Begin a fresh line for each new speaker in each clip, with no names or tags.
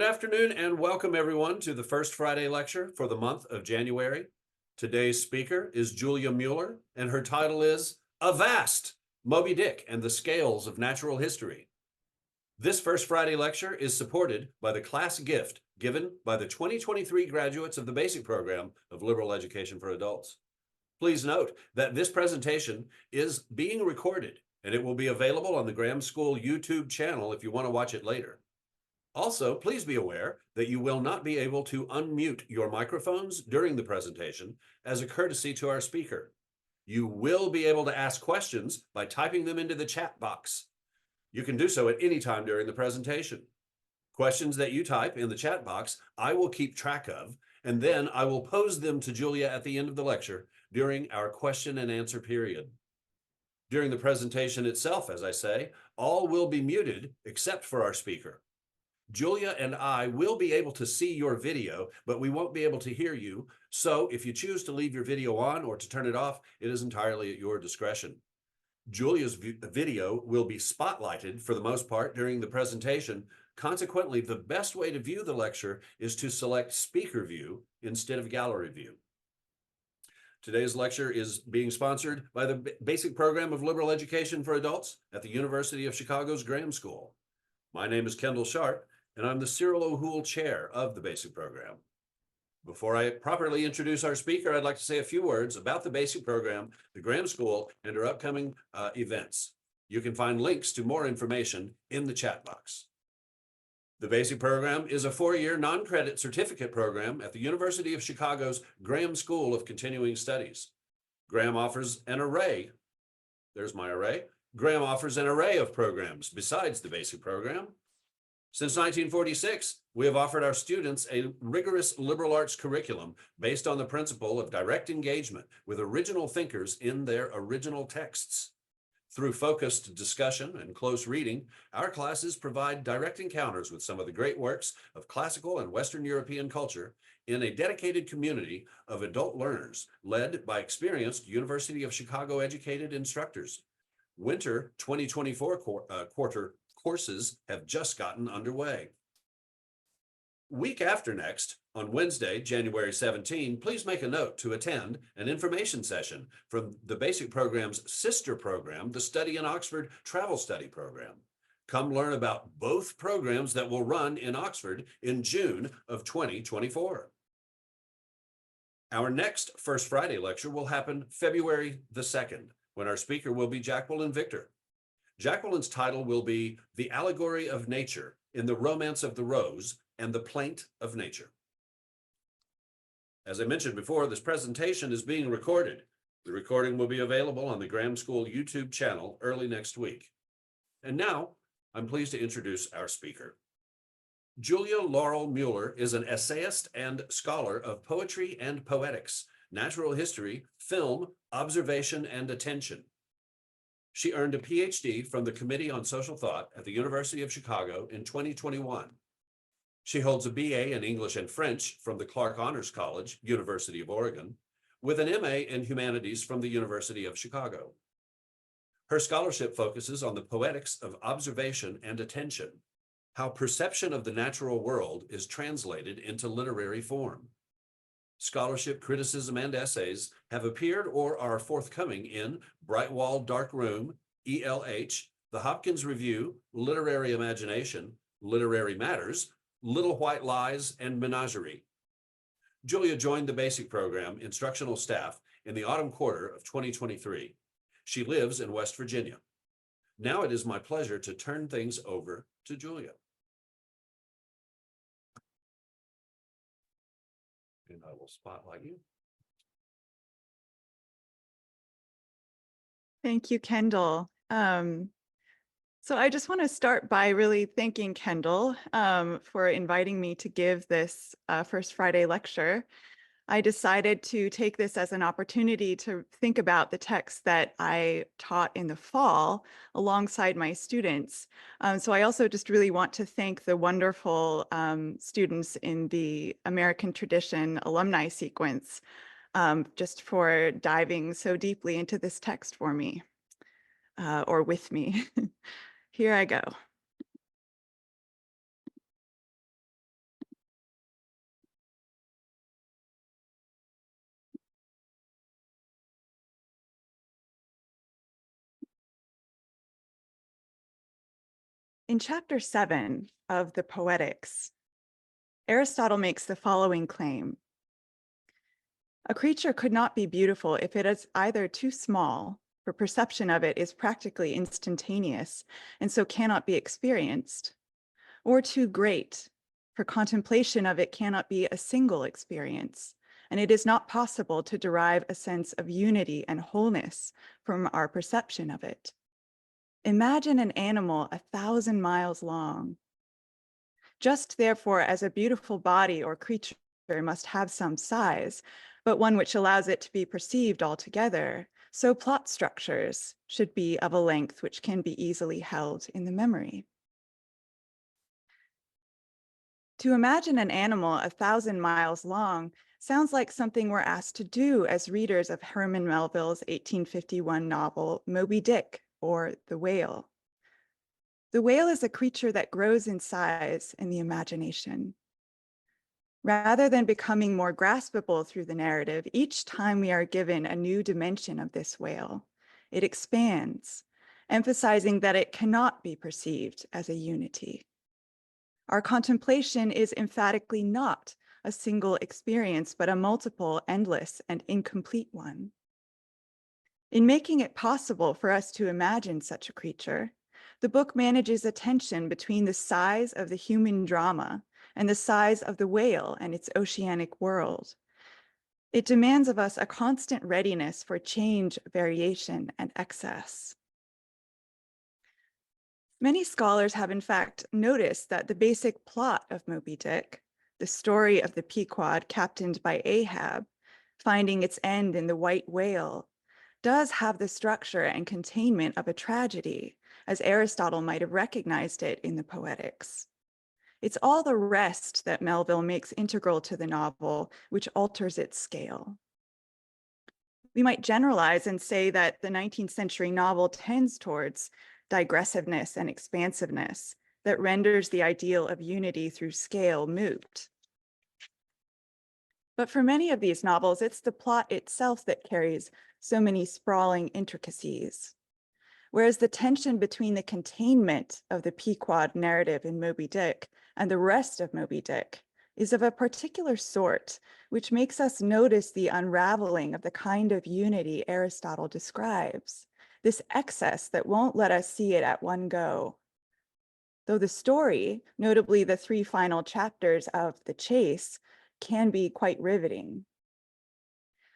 Good afternoon and welcome everyone to the first Friday lecture for the month of January. Today's speaker is Julia Mueller and her title is Avast, Moby-Dick and the Scales of Natural History. This first Friday lecture is supported by the class gift given by the 2023 graduates of the basic program of liberal education for adults. Please note that this presentation is being recorded and it will be available on the Graham School YouTube channel if you want to watch it later. Also, please be aware that you will not be able to unmute your microphones during the presentation as a courtesy to our speaker. You will be able to ask questions by typing them into the chat box. You can do so at any time during the presentation. Questions that you type in the chat box, I will keep track of, and then I will pose them to Julia at the end of the lecture during our question and answer period. During the presentation itself, as I say, all will be muted except for our speaker. Julia and I will be able to see your video, but we won't be able to hear you. So if you choose to leave your video on or to turn it off, it is entirely at your discretion. Julia's video will be spotlighted for the most part during the presentation. Consequently, the best way to view the lecture is to select speaker view instead of gallery view. Today's lecture is being sponsored by the Basic Program of Liberal Education for Adults at the University of Chicago's Graham School. My name is Kendall Sharp, and I'm the Cyril O'Hoole Chair of the Basic Program. Before I properly introduce our speaker, I'd like to say a few words about the Basic Program, the Graham School, and our upcoming events. You can find links to more information in the chat box. The Basic Program is a 4-year non-credit certificate program at the University of Chicago's Graham School of Continuing Studies. Graham offers an array, there's my array, Graham offers an array of programs besides the Basic Program. Since 1946, we have offered our students a rigorous liberal arts curriculum based on the principle of direct engagement with original thinkers in their original texts. Through focused discussion and close reading, our classes provide direct encounters with some of the great works of classical and Western European culture in a dedicated community of adult learners led by experienced University of Chicago educated instructors. Winter 2024 quarter courses have just gotten underway. Week after next, on Wednesday, January 17, please make a note to attend an information session from the Basic Program's sister program, the Study in Oxford Travel Study Program. Come learn about both programs that will run in Oxford in June of 2024. Our next First Friday lecture will happen February the 2nd, when our speaker will be Jacqueline Victor. Jacqueline's title will be The Allegory of Nature in the Romance of the Rose and the Plaint of Nature. As I mentioned before, this presentation is being recorded. The recording will be available on the Graham School YouTube channel early next week. And now, I'm pleased to introduce our speaker. Julia Laurel Mueller is an essayist and scholar of poetry and poetics, natural history, film, observation, and attention. She earned a PhD from the Committee on Social Thought at the University of Chicago in 2021. She holds a BA in English and French from the Clark Honors College, University of Oregon, with an MA in Humanities from the University of Chicago. Her scholarship focuses on the poetics of observation and attention, how perception of the natural world is translated into literary form. Scholarship, criticism, and essays have appeared or are forthcoming in Bright Wall Dark Room, ELH, The Hopkins Review, Literary Imagination, Literary Matters, Little White Lies, and Menagerie. Julia joined the Basic Program instructional staff in the autumn quarter of 2023. She lives in West Virginia. Now it is my pleasure to turn things over to Julia. And I will spotlight you.
Thank you, Kendall. So I just want to start by really thanking Kendall for inviting me to give this First Friday lecture. I decided to take this as an opportunity to think about the text that I taught in the fall alongside my students. So I also just really want to thank the wonderful students in the American Tradition alumni sequence just for diving so deeply into this text for me, or with me. Here I go. In chapter 7 of the Poetics, Aristotle makes the following claim. A creature could not be beautiful if it is either too small, for perception of it is practically instantaneous and so cannot be experienced, or too great, for contemplation of it cannot be a single experience, and it is not possible to derive a sense of unity and wholeness from our perception of it. Imagine an animal 1,000 miles long. Just therefore, as a beautiful body or creature must have some size, but one which allows it to be perceived altogether, so plot structures should be of a length which can be easily held in the memory. To imagine an animal 1,000 miles long sounds like something we're asked to do as readers of Herman Melville's 1851 novel, Moby-Dick, or The Whale. The whale is a creature that grows in size in the imagination. Rather than becoming more graspable through the narrative, each time we are given a new dimension of this whale, it expands, emphasizing that it cannot be perceived as a unity. Our contemplation is emphatically not a single experience, but a multiple, endless, and incomplete one. In making it possible for us to imagine such a creature, the book manages a tension between the size of the human drama and the size of the whale and its oceanic world. It demands of us a constant readiness for change, variation, and excess. Many scholars have in fact noticed that the basic plot of Moby-Dick, the story of the Pequod captained by Ahab, finding its end in the white whale, does have the structure and containment of a tragedy, as Aristotle might have recognized it in the Poetics. It's all the rest that Melville makes integral to the novel, which alters its scale. We might generalize and say that the 19th century novel tends towards digressiveness and expansiveness that renders the ideal of unity through scale moot. But for many of these novels, it's the plot itself that carries so many sprawling intricacies. Whereas the tension between the containment of the Pequod narrative in Moby-Dick and the rest of Moby-Dick is of a particular sort, which makes us notice the unraveling of the kind of unity Aristotle describes, this excess that won't let us see it at one go. Though the story, notably the 3 final chapters of The Chase, can be quite riveting.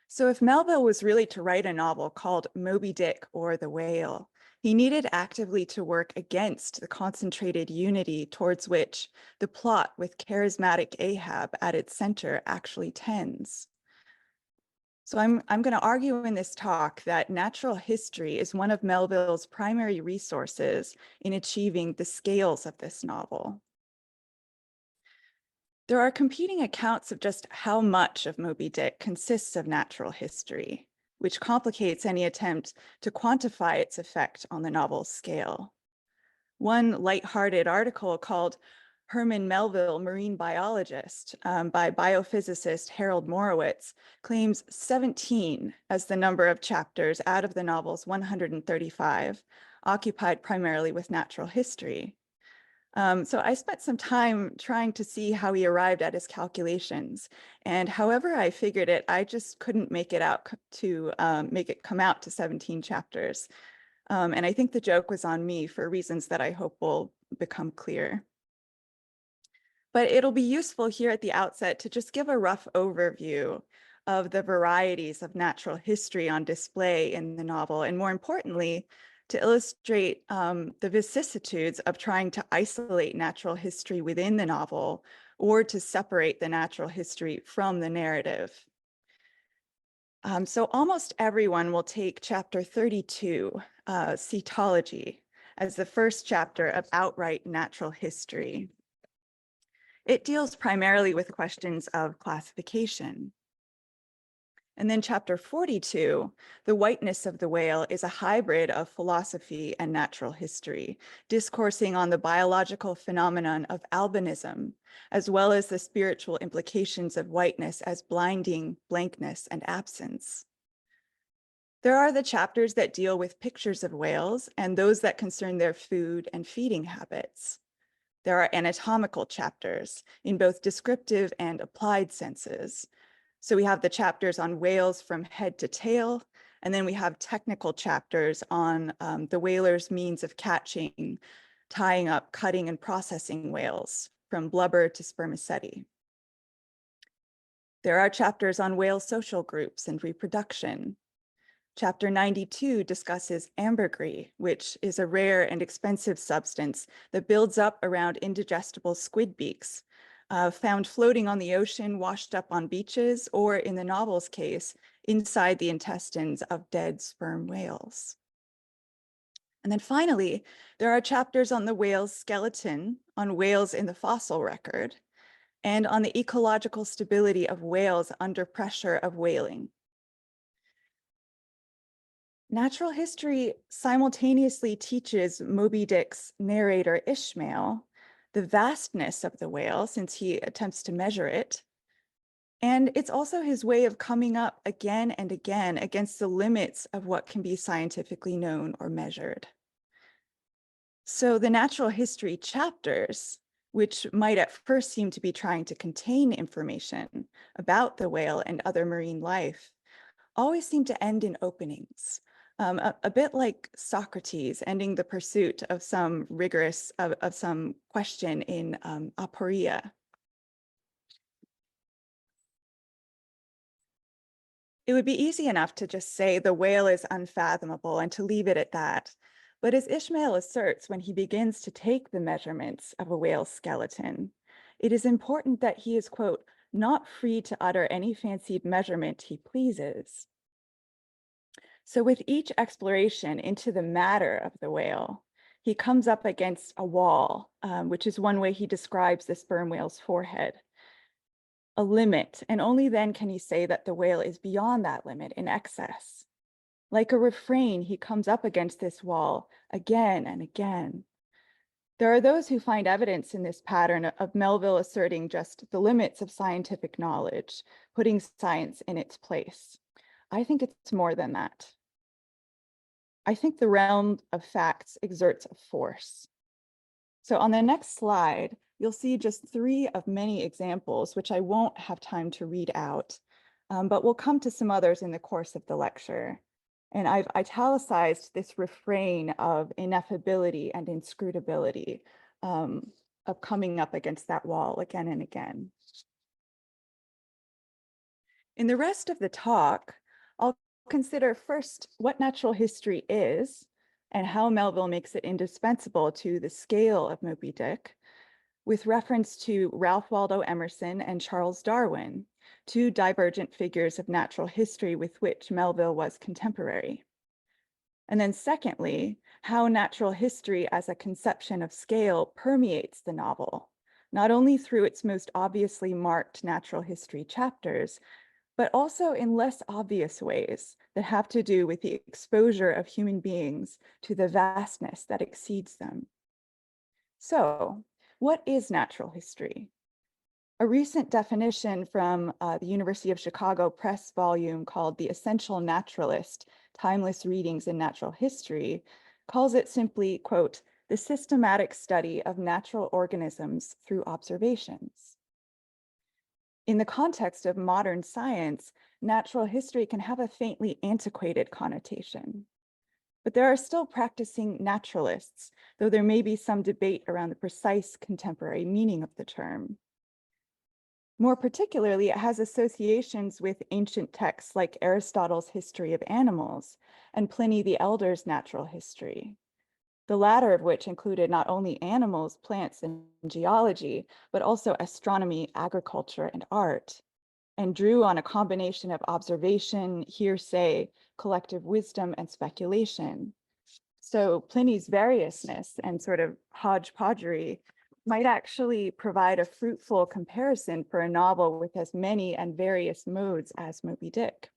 So if Melville was really to write a novel called Moby-Dick or The Whale, he needed actively to work against the concentrated unity towards which the plot with charismatic Ahab at its center actually tends. So I'm going to argue in this talk that natural history is one of Melville's primary resources in achieving the scales of this novel. There are competing accounts of just how much of Moby-Dick consists of natural history, which complicates any attempt to quantify its effect on the novel's scale. One lighthearted article called Herman Melville, Marine Biologist, by biophysicist Harold Morowitz, claims 17 as the number of chapters out of the novel's 135, occupied primarily with natural history. So I spent some time trying to see how he arrived at his calculations. And however I figured it, I just couldn't make it out to make it come out to 17 chapters. And I think the joke was on me for reasons that I hope will become clear. But it'll be useful here at the outset to just give a rough overview of the varieties of natural history on display in the novel, and more importantly, to illustrate the vicissitudes of trying to isolate natural history within the novel or to separate the natural history from the narrative. So almost everyone will take chapter 32, Cetology, as the first chapter of outright natural history. It deals primarily with questions of classification. And then chapter 42, The Whiteness of the Whale, is a hybrid of philosophy and natural history, discoursing on the biological phenomenon of albinism, as well as the spiritual implications of whiteness as blinding, blankness, and absence. There are the chapters that deal with pictures of whales and those that concern their food and feeding habits. There are anatomical chapters in both descriptive and applied senses. So we have the chapters on whales from head to tail, and then we have technical chapters on the whaler's means of catching, tying up, cutting, and processing whales from blubber to spermaceti. There are chapters on whale social groups and reproduction. Chapter 92 discusses ambergris, which is a rare and expensive substance that builds up around indigestible squid beaks, found floating on the ocean, washed up on beaches, or in the novel's case, inside the intestines of dead sperm whales. And then finally, there are chapters on the whale's skeleton, on whales in the fossil record, and on the ecological stability of whales under pressure of whaling. Natural history simultaneously teaches Moby-Dick's narrator Ishmael the vastness of the whale, since he attempts to measure it. And it's also his way of coming up again and again against the limits of what can be scientifically known or measured. So the natural history chapters, which might at first seem to be trying to contain information about the whale and other marine life, always seem to end in openings. A bit like Socrates ending the pursuit of some rigorous, of some question in aporia. It would be easy enough to just say the whale is unfathomable and to leave it at that. But as Ishmael asserts when he begins to take the measurements of a whale's skeleton, it is important that he is, quote, not free to utter any fancied measurement he pleases. So with each exploration into the matter of the whale, he comes up against a wall, which is one way he describes the sperm whale's forehead, a limit, and only then can he say that the whale is beyond that limit in excess. Like a refrain, he comes up against this wall again and again. There are those who find evidence in this pattern of Melville asserting just the limits of scientific knowledge, putting science in its place. I think it's more than that. I think the realm of facts exerts a force. So on the next slide, you'll see just 3 of many examples, which I won't have time to read out, but we'll come to some others in the course of the lecture. And I've italicized this refrain of ineffability and inscrutability, of coming up against that wall again and again. In the rest of the talk, I'll consider first what natural history is and how Melville makes it indispensable to the scale of Moby-Dick, with reference to Ralph Waldo Emerson and Charles Darwin, 2 divergent figures of natural history with which Melville was contemporary. And then secondly, how natural history as a conception of scale permeates the novel, not only through its most obviously marked natural history chapters, but also in less obvious ways that have to do with the exposure of human beings to the vastness that exceeds them. So, what is natural history? A recent definition from the University of Chicago Press volume called The Essential Naturalist, Timeless Readings in Natural History calls it simply, quote, the systematic study of natural organisms through observations. In the context of modern science, natural history can have a faintly antiquated connotation. But there are still practicing naturalists, though there may be some debate around the precise contemporary meaning of the term. More particularly, it has associations with ancient texts like Aristotle's History of Animals and Pliny the Elder's Natural History, the latter of which included not only animals, plants, and geology, but also astronomy, agriculture, and art, and drew on a combination of observation, hearsay, collective wisdom, and speculation. So Pliny's variousness and sort of hodgepodgery might actually provide a fruitful comparison for a novel with as many and various modes as Moby-Dick.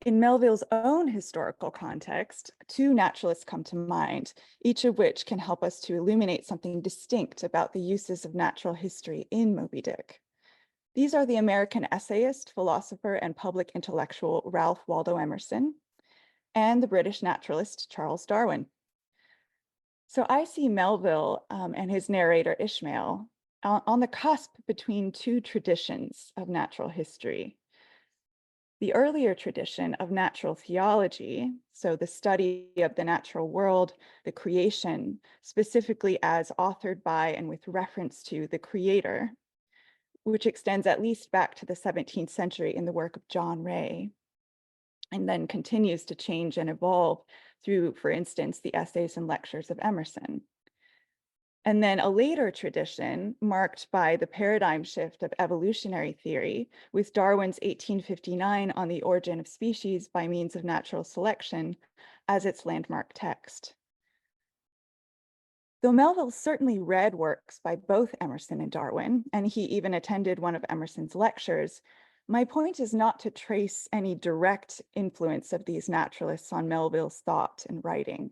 In Melville's own historical context, 2 naturalists come to mind, each of which can help us to illuminate something distinct about the uses of natural history in Moby-Dick. These are the American essayist, philosopher, and public intellectual Ralph Waldo Emerson and the British naturalist Charles Darwin. So I see Melville and his narrator Ishmael on the cusp between two traditions of natural history. The earlier tradition of natural theology, so the study of the natural world, the creation, specifically as authored by and with reference to the creator, which extends at least back to the 17th century in the work of John Ray, and then continues to change and evolve through, for instance, the essays and lectures of Emerson. And then a later tradition marked by the paradigm shift of evolutionary theory with Darwin's 1859 On the Origin of Species by Means of Natural Selection as its landmark text. Though Melville certainly read works by both Emerson and Darwin, and he even attended one of Emerson's lectures, my point is not to trace any direct influence of these naturalists on Melville's thought and writing.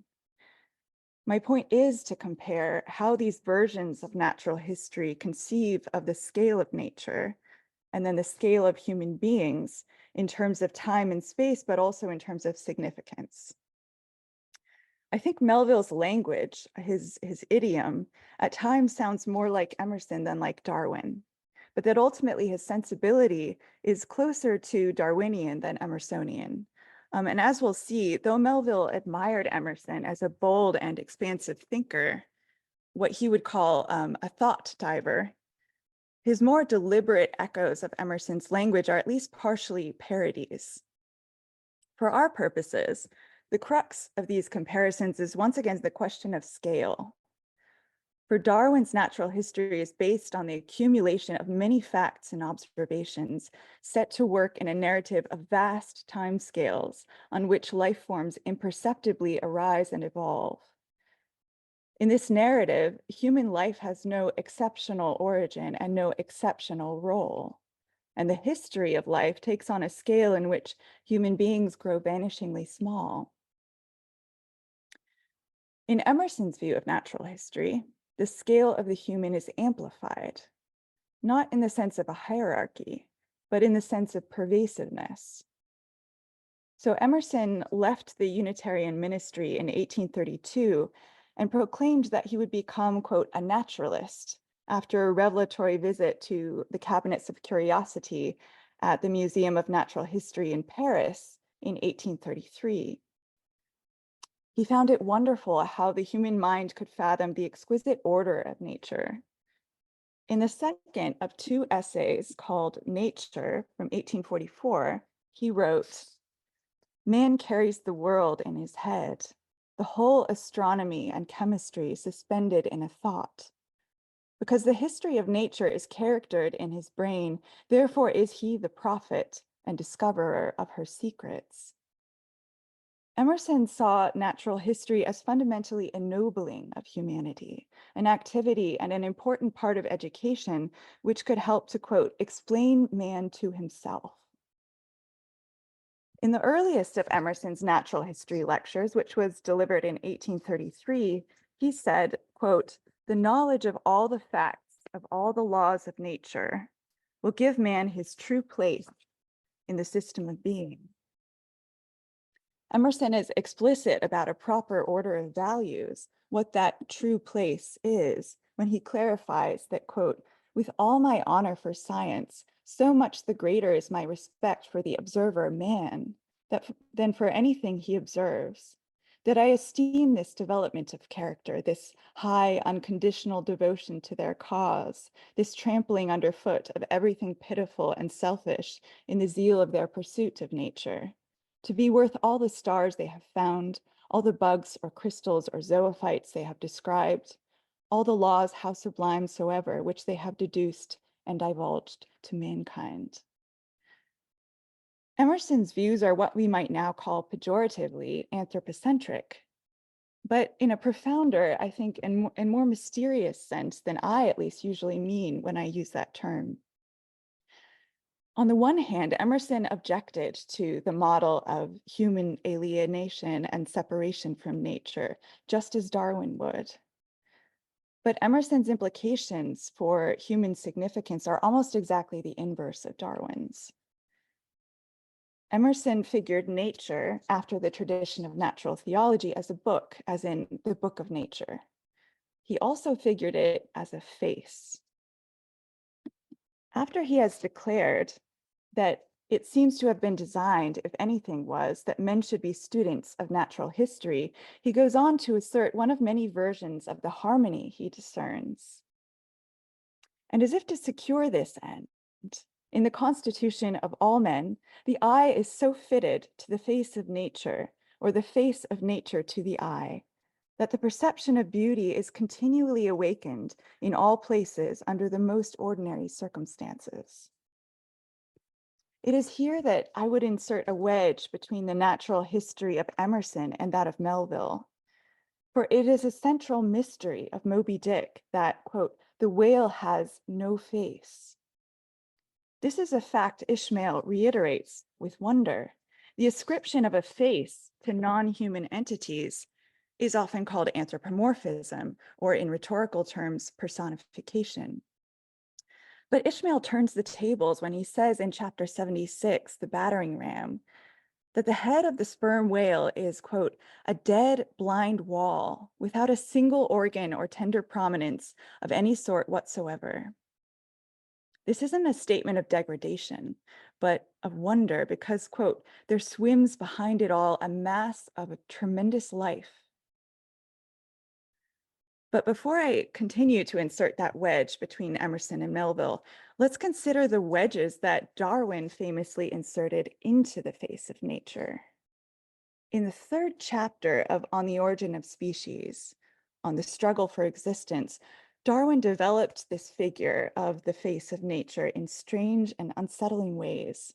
My point is to compare how these versions of natural history conceive of the scale of nature and then the scale of human beings in terms of time and space, but also in terms of significance. I think Melville's language, his idiom, at times sounds more like Emerson than like Darwin, but that ultimately his sensibility is closer to Darwinian than Emersonian. And as we'll see, though Melville admired Emerson as a bold and expansive thinker, what he would call a thought diver, his more deliberate echoes of Emerson's language are at least partially parodies. For our purposes, the crux of these comparisons is once again the question of scale. For Darwin's natural history is based on the accumulation of many facts and observations set to work in a narrative of vast timescales on which life forms imperceptibly arise and evolve. In this narrative, human life has no exceptional origin and no exceptional role. And the history of life takes on a scale in which human beings grow vanishingly small. In Emerson's view of natural history, the scale of the human is amplified, not in the sense of a hierarchy, but in the sense of pervasiveness. So Emerson left the Unitarian ministry in 1832 and proclaimed that he would become, quote, a naturalist after a revelatory visit to the Cabinets of Curiosity at the Museum of Natural History in Paris in 1833. He found it wonderful how the human mind could fathom the exquisite order of nature. In the second of two essays called Nature from 1844, he wrote, "Man carries the world in his head, the whole astronomy and chemistry suspended in a thought. Because the history of nature is charactered in his brain, therefore is he the prophet and discoverer of her secrets." Emerson saw natural history as fundamentally ennobling of humanity, an activity and an important part of education, which could help to, quote, explain man to himself. In the earliest of Emerson's natural history lectures, which was delivered in 1833, he said, quote, "The knowledge of all the facts, of all the laws of nature, will give man his true place in the system of being." Emerson is explicit about a proper order of values, what that true place is, when he clarifies that, quote, "With all my honor for science, so much the greater is my respect for the observer man than for anything he observes, that I esteem this development of character, this high unconditional devotion to their cause, this trampling underfoot of everything pitiful and selfish in the zeal of their pursuit of nature, to be worth all the stars they have found, all the bugs or crystals or zoophytes they have described, all the laws how sublime soever, which they have deduced and divulged to mankind." Emerson's views are what we might now call pejoratively anthropocentric, but in a profounder, I think, and more mysterious sense than I at least usually mean when I use that term. On the one hand, Emerson objected to the model of human alienation and separation from nature, just as Darwin would. But Emerson's implications for human significance are almost exactly the inverse of Darwin's. Emerson figured nature after the tradition of natural theology as a book, as in the book of nature. He also figured it as a face. After he has declared that it seems to have been designed, if anything was, that men should be students of natural history, he goes on to assert one of many versions of the harmony he discerns. And as if to secure this end, in the constitution of all men, the eye is so fitted to the face of nature, or the face of nature to the eye, that the perception of beauty is continually awakened in all places under the most ordinary circumstances. It is here that I would insert a wedge between the natural history of Emerson and that of Melville. For it is a central mystery of Moby-Dick that, quote, the whale has no face. This is a fact Ishmael reiterates with wonder. The ascription of a face to non-human entities is often called anthropomorphism, or in rhetorical terms, personification. But Ishmael turns the tables when he says in chapter 76, the battering ram, that the head of the sperm whale is, quote, a dead, blind wall without a single organ or tender prominence of any sort whatsoever. This isn't a statement of degradation, but of wonder because, quote, there swims behind it all a mass of a tremendous life. But before I continue to insert that wedge between Emerson and Melville, let's consider the wedges that Darwin famously inserted into the face of nature. In the third chapter of On the Origin of Species, on the struggle for existence, Darwin developed this figure of the face of nature in strange and unsettling ways.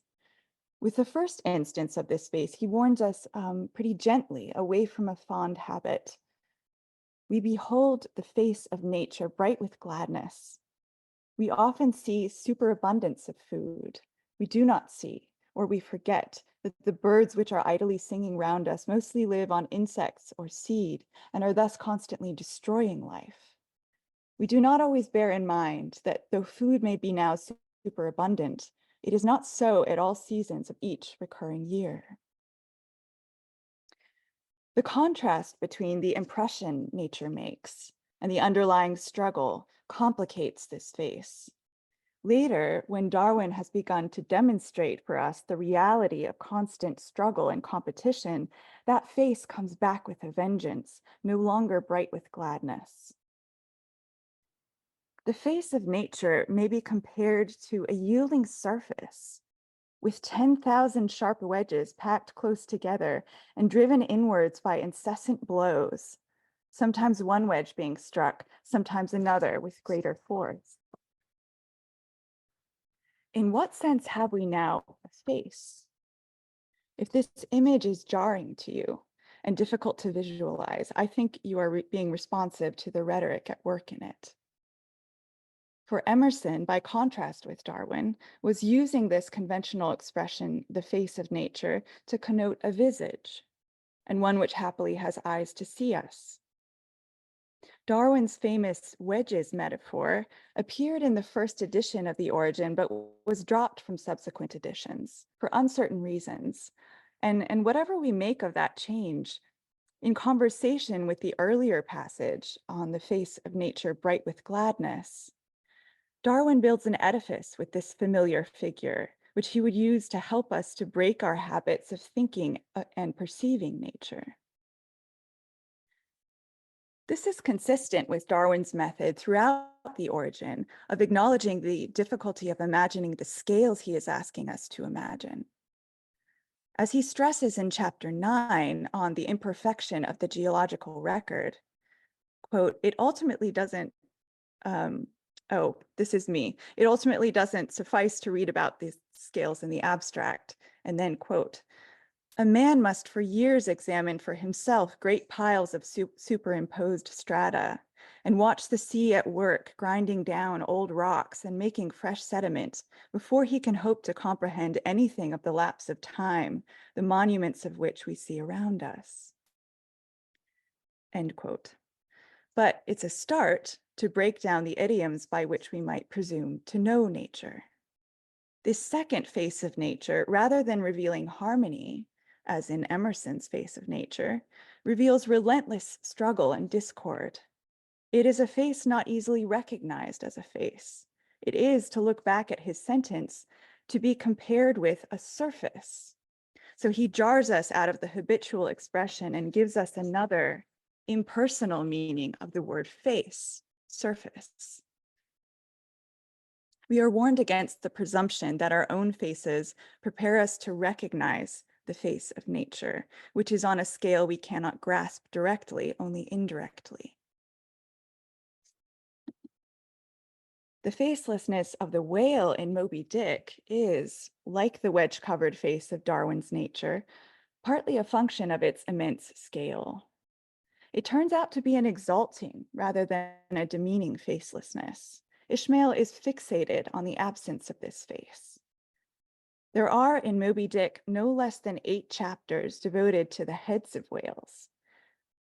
With the first instance of this face, he warns us pretty gently away from a fond habit. We behold the face of nature bright with gladness. We often see superabundance of food. We do not see, or we forget, that the birds which are idly singing round us mostly live on insects or seed and are thus constantly destroying life. We do not always bear in mind that though food may be now superabundant, it is not so at all seasons of each recurring year. The contrast between the impression nature makes and the underlying struggle complicates this face. Later, when Darwin has begun to demonstrate for us the reality of constant struggle and competition, that face comes back with a vengeance, no longer bright with gladness. The face of nature may be compared to a yielding surface with 10,000 sharp wedges packed close together and driven inwards by incessant blows, sometimes one wedge being struck, sometimes another with greater force. In what sense have we now a face? If this image is jarring to you and difficult to visualize, I think you are being responsive to the rhetoric at work in it. For Emerson, by contrast with Darwin, was using this conventional expression, the face of nature, to connote a visage, and one which happily has eyes to see us. Darwin's famous wedges metaphor appeared in the first edition of The Origin, but was dropped from subsequent editions for uncertain reasons. And whatever we make of that change, in conversation with the earlier passage on the face of nature bright with gladness, Darwin builds an edifice with this familiar figure, which he would use to help us to break our habits of thinking and perceiving nature. This is consistent with Darwin's method throughout The Origin of acknowledging the difficulty of imagining the scales he is asking us to imagine. As he stresses in chapter 9 on the imperfection of the geological record, quote, it ultimately doesn't this is me. It ultimately doesn't suffice to read about these scales in the abstract. And then, quote, a man must for years examine for himself great piles of superimposed strata and watch the sea at work grinding down old rocks and making fresh sediment before he can hope to comprehend anything of the lapse of time, the monuments of which we see around us. End quote. but it's a start to break down the idioms by which we might presume to know nature. This second face of nature, rather than revealing harmony, as in Emerson's face of nature, reveals relentless struggle and discord. It is a face not easily recognized as a face. It is, to look back at his sentence, to be compared with a surface. So he jars us out of the habitual expression and gives us another impersonal meaning of the word face, surface. We are warned against the presumption that our own faces prepare us to recognize the face of nature, which is on a scale we cannot grasp directly, only indirectly. The facelessness of the whale in Moby-Dick is, like the wedge-covered face of Darwin's nature, partly a function of its immense scale. It turns out to be an exalting rather than a demeaning facelessness. Ishmael is fixated on the absence of this face. There are in Moby-Dick no less than 8 chapters devoted to the heads of whales.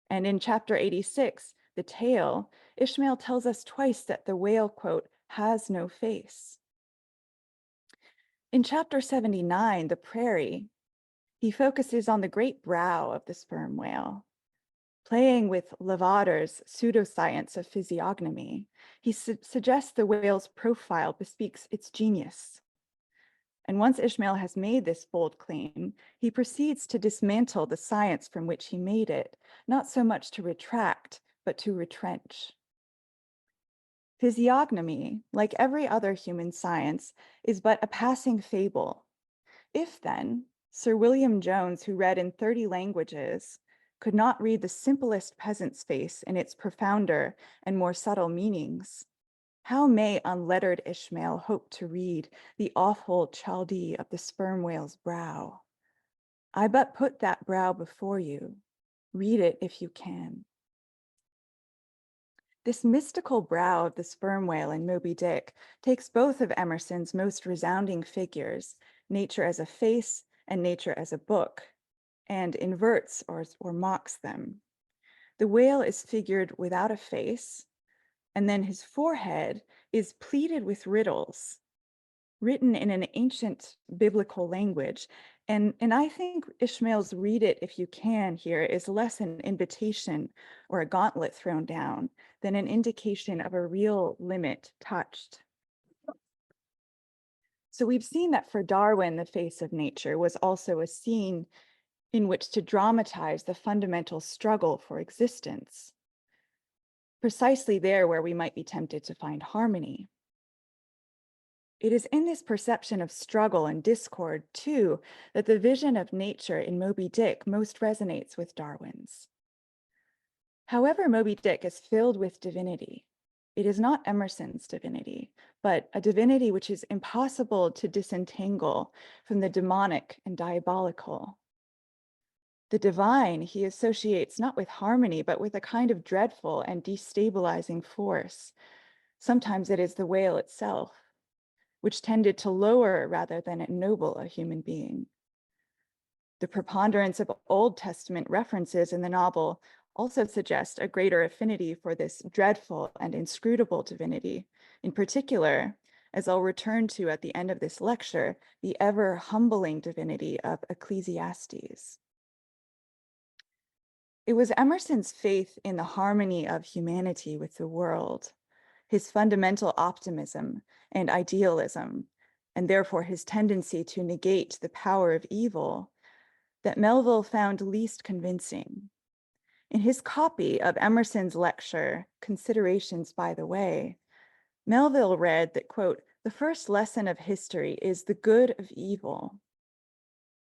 And in chapter 86, the tail, Ishmael tells us twice that the whale, quote, has no face. In chapter 79, the prairie, he focuses on the great brow of the sperm whale. Playing with Lavater's pseudoscience of physiognomy, he suggests the whale's profile bespeaks its genius. And once Ishmael has made this bold claim, he proceeds to dismantle the science from which he made it, not so much to retract, but to retrench. Physiognomy, like every other human science, is but a passing fable. If then, Sir William Jones, who read in 30 languages, could not read the simplest peasant's face in its profounder and more subtle meanings, how may unlettered Ishmael hope to read the awful Chaldee of the sperm whale's brow? I but put that brow before you. Read it if you can. This mystical brow of the sperm whale in Moby-Dick takes both of Emerson's most resounding figures, nature as a face and nature as a book, and inverts or mocks them. The whale is figured without a face, and then his forehead is pleated with riddles, written in an ancient biblical language. And I think Ishmael's read it if you can here is less an invitation or a gauntlet thrown down than an indication of a real limit touched. So we've seen that for Darwin, the face of nature was also a scene in which to dramatize the fundamental struggle for existence, precisely there where we might be tempted to find harmony. It is in this perception of struggle and discord, too, that the vision of nature in Moby-Dick most resonates with Darwin's. However, Moby-Dick is filled with divinity. It is not Emerson's divinity, but a divinity which is impossible to disentangle from the demonic and diabolical. The divine he associates not with harmony, but with a kind of dreadful and destabilizing force. Sometimes it is the whale itself, which tended to lower rather than ennoble a human being. The preponderance of Old Testament references in the novel also suggest a greater affinity for this dreadful and inscrutable divinity. In particular, as I'll return to at the end of this lecture, the ever humbling divinity of Ecclesiastes. It was Emerson's faith in the harmony of humanity with the world, his fundamental optimism and idealism, and therefore his tendency to negate the power of evil, that Melville found least convincing. In his copy of Emerson's lecture, Considerations by the Way, Melville read that, quote, the first lesson of history is the good of evil.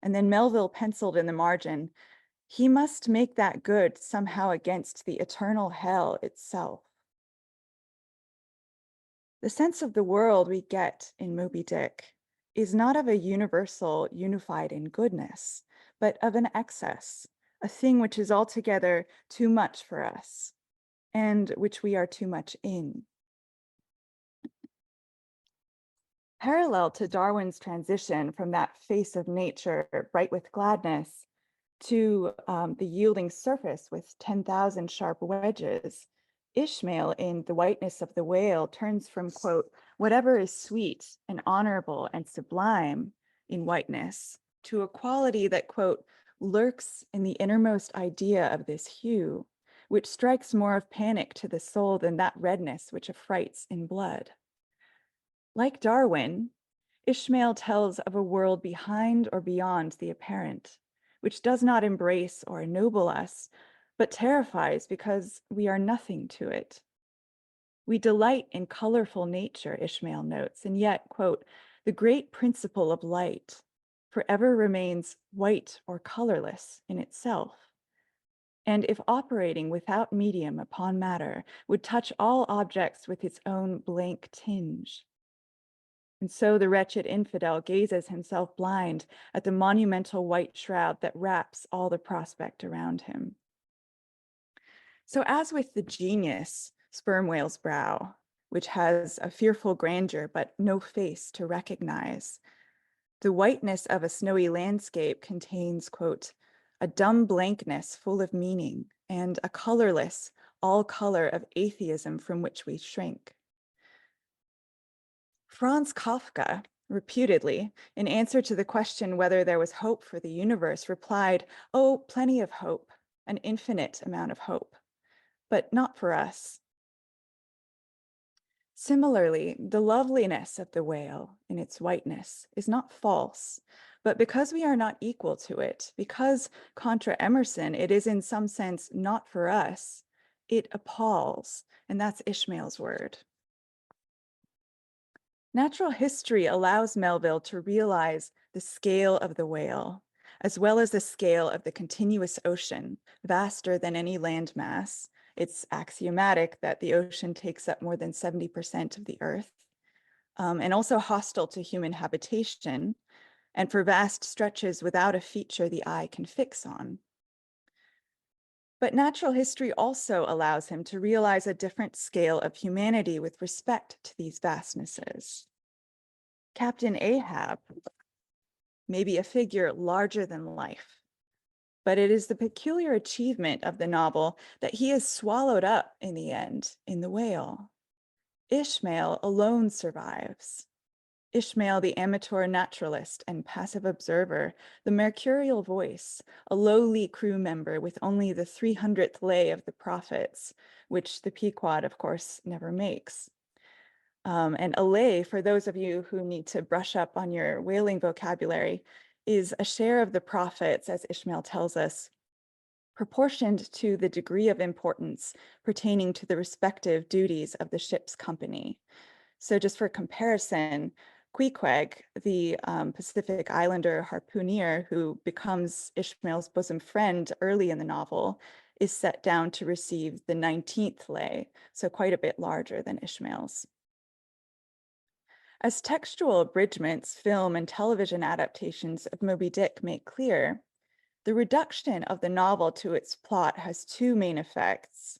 And then Melville penciled in the margin, he must make that good somehow against the eternal hell itself. The sense of the world we get in Moby-Dick is not of a universal unified in goodness, but of an excess, a thing which is altogether too much for us, and which we are too much in. Parallel to Darwin's transition from that face of nature, bright with gladness, to the yielding surface with 10,000 sharp wedges, Ishmael in The Whiteness of the Whale turns from, quote, whatever is sweet and honorable and sublime in whiteness to a quality that, quote, lurks in the innermost idea of this hue, which strikes more of panic to the soul than that redness which affrights in blood. Like Darwin, Ishmael tells of a world behind or beyond the apparent, which does not embrace or ennoble us, but terrifies because we are nothing to it. We delight in colorful nature, Ishmael notes, and yet, quote, the great principle of light forever remains white or colorless in itself. And if operating without medium upon matter, would touch all objects with its own blank tinge. And so the wretched infidel gazes himself blind at the monumental white shroud that wraps all the prospect around him. So as with the genius sperm whale's brow, which has a fearful grandeur but no face to recognize, the whiteness of a snowy landscape contains, quote, a dumb blankness full of meaning and a colorless, all color of atheism from which we shrink. Franz Kafka, reputedly, in answer to the question whether there was hope for the universe, replied, oh, plenty of hope, an infinite amount of hope, but not for us. Similarly, the loveliness of the whale in its whiteness is not false, but because we are not equal to it, because contra Emerson, it is in some sense not for us, it appalls, and that's Ishmael's word. Natural history allows Melville to realize the scale of the whale, as well as the scale of the continuous ocean, vaster than any landmass. It's axiomatic that the ocean takes up more than 70% of the earth, and also hostile to human habitation, and for vast stretches without a feature the eye can fix on. But natural history also allows him to realize a different scale of humanity with respect to these vastnesses. Captain Ahab may be a figure larger than life, but it is the peculiar achievement of the novel that he is swallowed up in the end in the whale. Ishmael alone survives. Ishmael, the amateur naturalist and passive observer, the mercurial voice, a lowly crew member with only the 300th lay of the prophets, which the Pequod, of course, never makes. And a lay, for those of you who need to brush up on your whaling vocabulary, is a share of the prophets, as Ishmael tells us, proportioned to the degree of importance pertaining to the respective duties of the ship's company. So just for comparison, Queequeg, the Pacific Islander harpooner who becomes Ishmael's bosom friend early in the novel, is set down to receive the 19th lay, so quite a bit larger than Ishmael's. As textual abridgments, film and television adaptations of Moby-Dick make clear, the reduction of the novel to its plot has two main effects.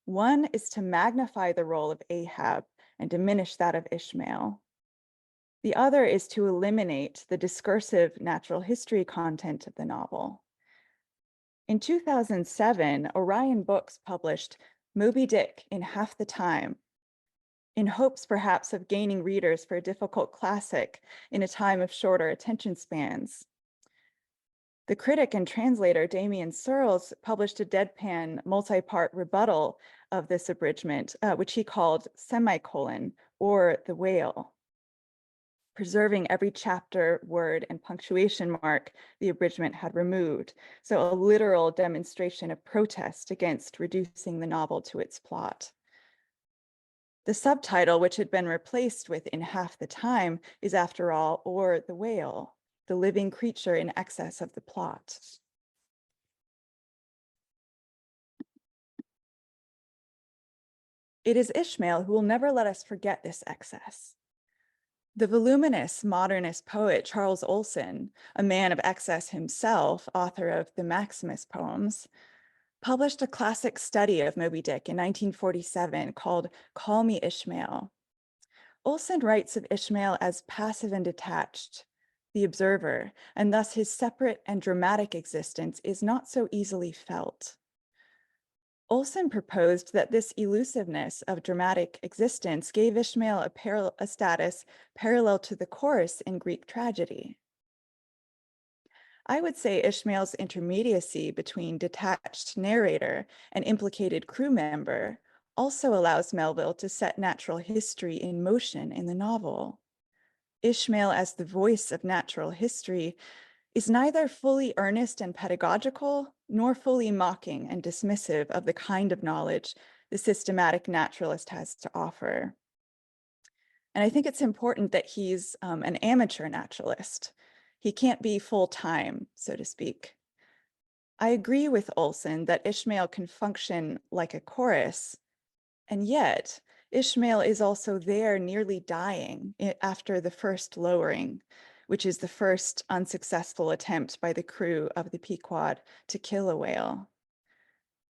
One is to magnify the role of Ahab and diminish that of Ishmael. The other is to eliminate the discursive natural history content of the novel. In 2007, Orion Books published Moby-Dick in Half the Time, in hopes perhaps of gaining readers for a difficult classic in a time of shorter attention spans. The critic and translator Damien Searles published a deadpan multi-part rebuttal of this abridgment, which he called semicolon, or the whale, preserving every chapter, word, and punctuation mark the abridgment had removed. So a literal demonstration of protest against reducing the novel to its plot. The subtitle, which had been replaced with In Half the Time, is after all, or the whale, the living creature in excess of the plot. It is Ishmael who will never let us forget this excess. The voluminous modernist poet Charles Olson, a man of excess himself, author of the Maximus poems, published a classic study of Moby-Dick in 1947 called Call Me Ishmael. Olson writes of Ishmael as passive and detached, the observer, and thus his separate and dramatic existence is not so easily felt. Olson proposed that this elusiveness of dramatic existence gave Ishmael a status parallel to the chorus in Greek tragedy. I would say Ishmael's intermediacy between detached narrator and implicated crew member also allows Melville to set natural history in motion in the novel. Ishmael, as the voice of natural history, is neither fully earnest and pedagogical, nor fully mocking and dismissive of the kind of knowledge the systematic naturalist has to offer. And I think it's important that he's an amateur naturalist. He can't be full-time, so to speak. I agree with Olson that Ishmael can function like a chorus, and yet Ishmael is also there nearly dying after the first lowering, which is the first unsuccessful attempt by the crew of the Pequod to kill a whale.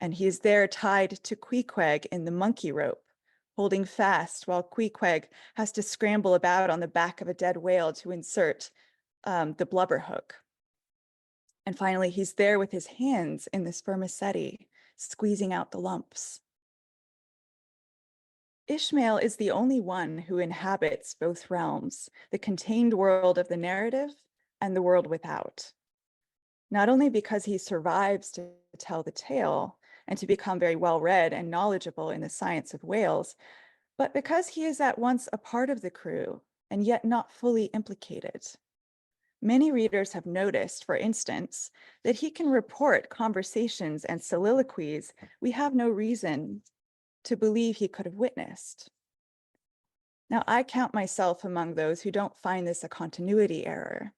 And he is there tied to Queequeg in the monkey rope, holding fast while Queequeg has to scramble about on the back of a dead whale to insert the blubber hook. And finally, he's there with his hands in the spermaceti, squeezing out the lumps. Ishmael is the only one who inhabits both realms, the contained world of the narrative and the world without. Not only because he survives to tell the tale and to become very well-read and knowledgeable in the science of whales, but because he is at once a part of the crew and yet not fully implicated. Many readers have noticed, for instance, that he can report conversations and soliloquies we have no reason to believe he could have witnessed. Now, I count myself among those who don't find this a continuity error.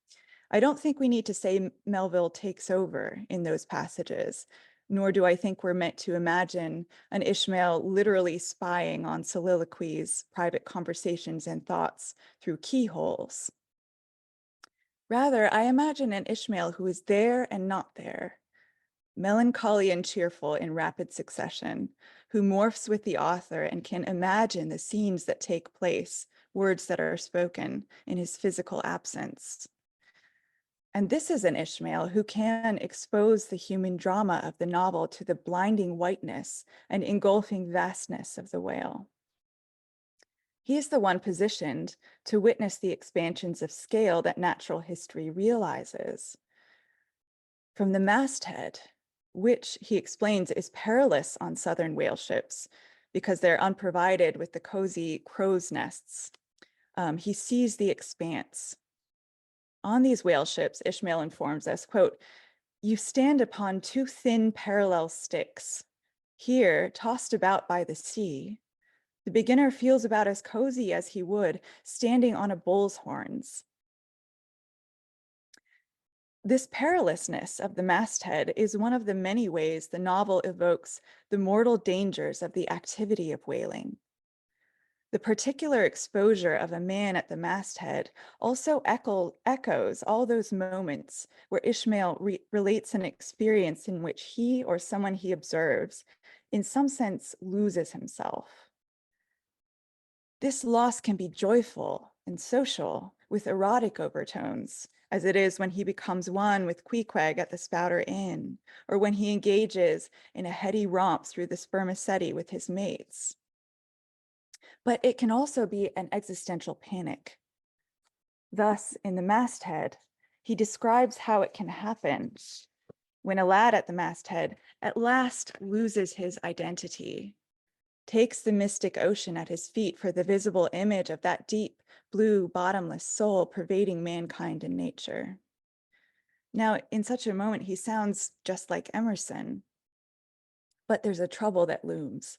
I don't think we need to say Melville takes over in those passages, nor do I think we're meant to imagine an Ishmael literally spying on soliloquies, private conversations, and thoughts through keyholes. Rather, I imagine an Ishmael who is there and not there, melancholy and cheerful in rapid succession, who morphs with the author and can imagine the scenes that take place, words that are spoken in his physical absence. And this is an Ishmael who can expose the human drama of the novel to the blinding whiteness and engulfing vastness of the whale. He is the one positioned to witness the expansions of scale that natural history realizes. From the masthead, which he explains is perilous on southern whale ships because they're unprovided with the cozy crow's nests, he sees the expanse. On these whale ships, Ishmael informs us, quote, "You stand upon two thin parallel sticks. Here, tossed about by the sea, the beginner feels about as cozy as he would standing on a bull's horns." This perilousness of the masthead is one of the many ways the novel evokes the mortal dangers of the activity of whaling. The particular exposure of a man at the masthead also echoes all those moments where Ishmael relates an experience in which he or someone he observes, in some sense, loses himself. This loss can be joyful and social with erotic overtones, as it is when he becomes one with Queequeg at the Spouter Inn, or when he engages in a heady romp through the spermaceti with his mates. But it can also be an existential panic. Thus, in the masthead, he describes how it can happen when a lad at the masthead at last loses his identity, takes the mystic ocean at his feet for the visible image of that deep, blue, bottomless soul pervading mankind and nature. Now, in such a moment, he sounds just like Emerson, but there's a trouble that looms,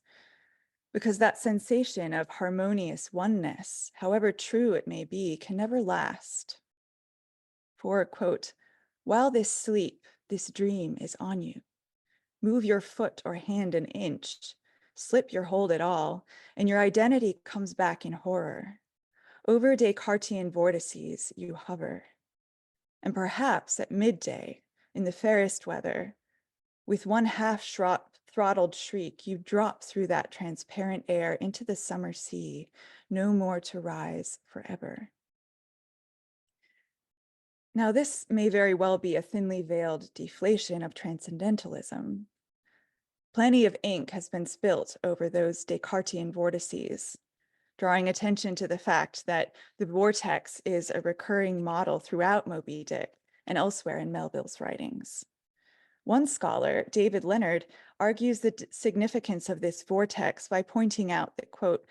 because that sensation of harmonious oneness, however true it may be, can never last. For, quote, "While this sleep, this dream is on you, move your foot or hand an inch, slip your hold at all, and your identity comes back in horror. Over Descartian vortices you hover. And perhaps at midday, in the fairest weather, with one half-throttled shriek, you drop through that transparent air into the summer sea, no more to rise forever." Now, this may very well be a thinly veiled deflation of transcendentalism. Plenty of ink has been spilt over those Descartesian vortices, drawing attention to the fact that the vortex is a recurring model throughout Moby-Dick and elsewhere in Melville's writings. One scholar, David Leonard, argues the significance of this vortex by pointing out that, quote,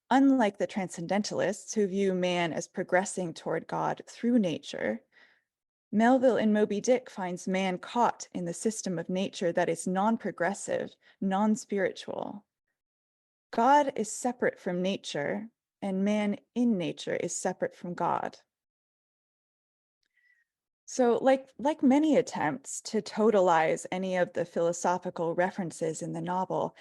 unlike the transcendentalists who view man as progressing toward God through nature, Melville in Moby-Dick finds man caught in the system of nature that is non-progressive, non-spiritual. God is separate from nature, and man in nature is separate from God. So like many attempts to totalize any of the philosophical references in the novel,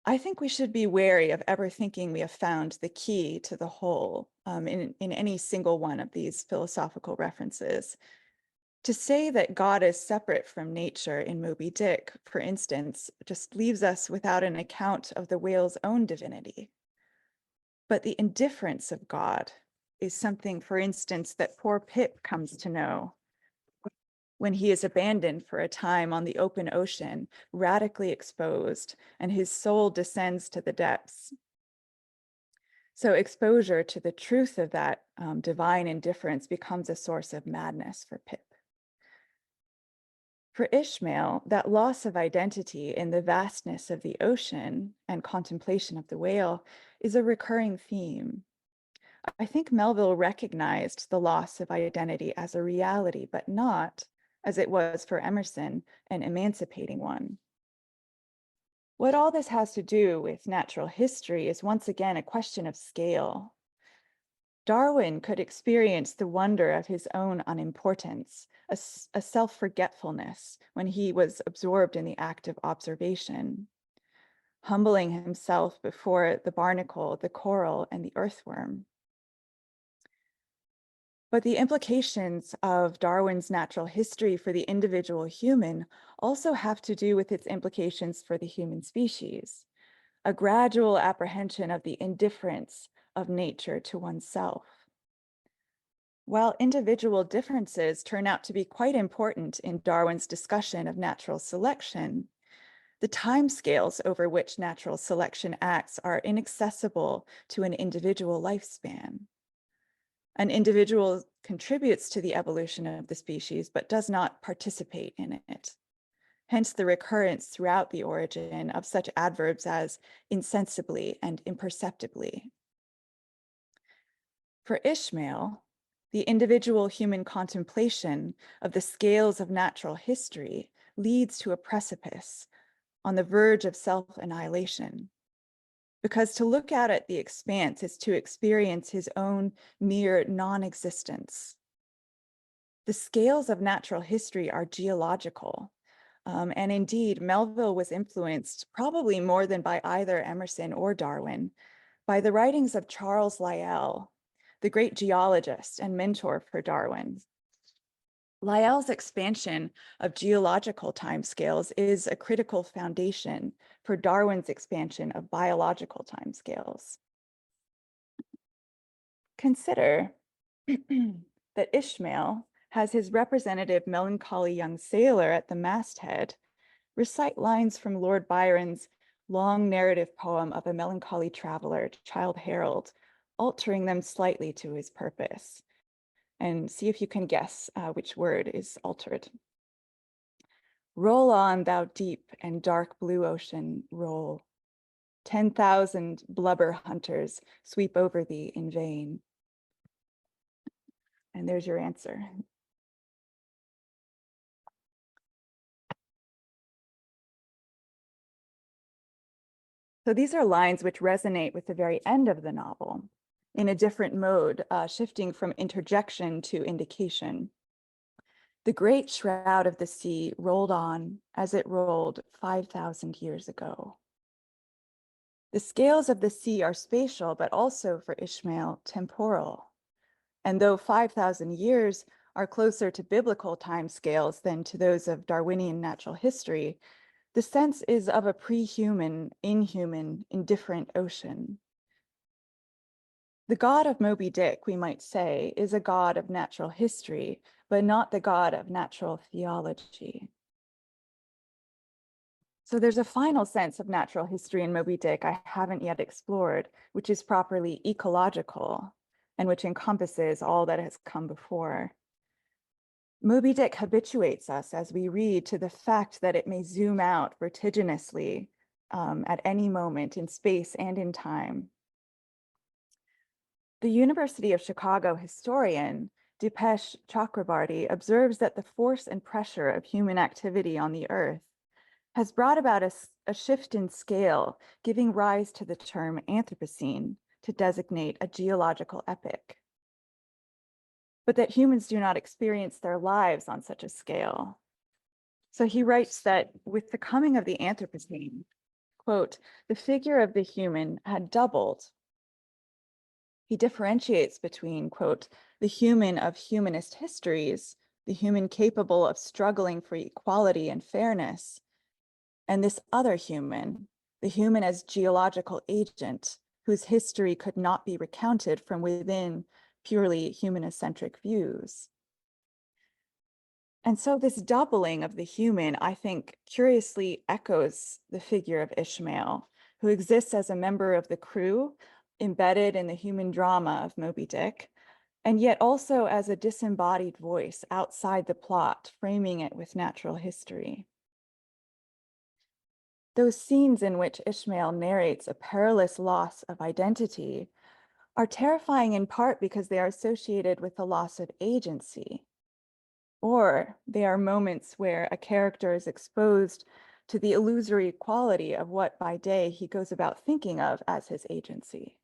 I think we should be wary of ever thinking we have found the key to the whole in any single one of these philosophical references. To say that God is separate from nature in Moby-Dick, for instance, just leaves us without an account of the whale's own divinity. But the indifference of God is something, for instance, that poor Pip comes to know when he is abandoned for a time on the open ocean, radically exposed, and his soul descends to the depths. So exposure to the truth of that divine indifference becomes a source of madness for Pip. For Ishmael, that loss of identity in the vastness of the ocean and contemplation of the whale is a recurring theme. I think Melville recognized the loss of identity as a reality, but not, as it was for Emerson, an emancipating one. What all this has to do with natural history is once again a question of scale. Darwin could experience the wonder of his own unimportance, a self-forgetfulness when he was absorbed in the act of observation, humbling himself before the barnacle, the coral, and the earthworm. But the implications of Darwin's natural history for the individual human also have to do with its implications for the human species, a gradual apprehension of the indifference of nature to oneself. While individual differences turn out to be quite important in Darwin's discussion of natural selection, the timescales over which natural selection acts are inaccessible to an individual lifespan. An individual contributes to the evolution of the species, but does not participate in it. Hence the recurrence throughout the origin of such adverbs as insensibly and imperceptibly. For Ishmael, the individual human contemplation of the scales of natural history leads to a precipice on the verge of self-annihilation. Because to look out at the expanse is to experience his own mere non-existence. The scales of natural history are geological. And indeed, Melville was influenced, probably more than by either Emerson or Darwin, by the writings of Charles Lyell, the great geologist and mentor for Darwin. Lyell's expansion of geological timescales is a critical foundation for Darwin's expansion of biological timescales. Consider that Ishmael has his representative melancholy young sailor at the masthead recite lines from Lord Byron's long narrative poem of a melancholy traveler, Childe Harold, altering them slightly to his purpose. And see if you can guess which word is altered. Roll on, thou deep and dark blue ocean, roll. 10,000 blubber hunters sweep over thee in vain. And there's your answer. So these are lines which resonate with the very end of the novel in a different mode, shifting from interjection to indication. The great shroud of the sea rolled on as it rolled 5,000 years ago. The scales of the sea are spatial, but also for Ishmael, temporal. And though 5,000 years are closer to biblical timescales than to those of Darwinian natural history, the sense is of a pre-human, inhuman, indifferent ocean. The god of Moby-Dick, we might say, is a god of natural history, but not the god of natural theology. So there's a final sense of natural history in Moby-Dick I haven't yet explored, which is properly ecological and which encompasses all that has come before. Moby-Dick habituates us as we read to the fact that it may zoom out vertiginously at any moment in space and in time. The University of Chicago historian Dipesh Chakrabarty observes that the force and pressure of human activity on the Earth has brought about a shift in scale, giving rise to the term Anthropocene to designate a geological epoch. But that humans do not experience their lives on such a scale. So he writes that with the coming of the Anthropocene, quote, the figure of the human had doubled. He differentiates between, quote, the human of humanist histories, the human capable of struggling for equality and fairness, and this other human, the human as geological agent, whose history could not be recounted from within purely humanist-centric views. And so this doubling of the human, I think, curiously echoes the figure of Ishmael, who exists as a member of the crew, embedded in the human drama of Moby-Dick, and yet also as a disembodied voice outside the plot, framing it with natural history. Those scenes in which Ishmael narrates a perilous loss of identity are terrifying in part because they are associated with the loss of agency, or they are moments where a character is exposed to the illusory quality of what by day he goes about thinking of as his agency.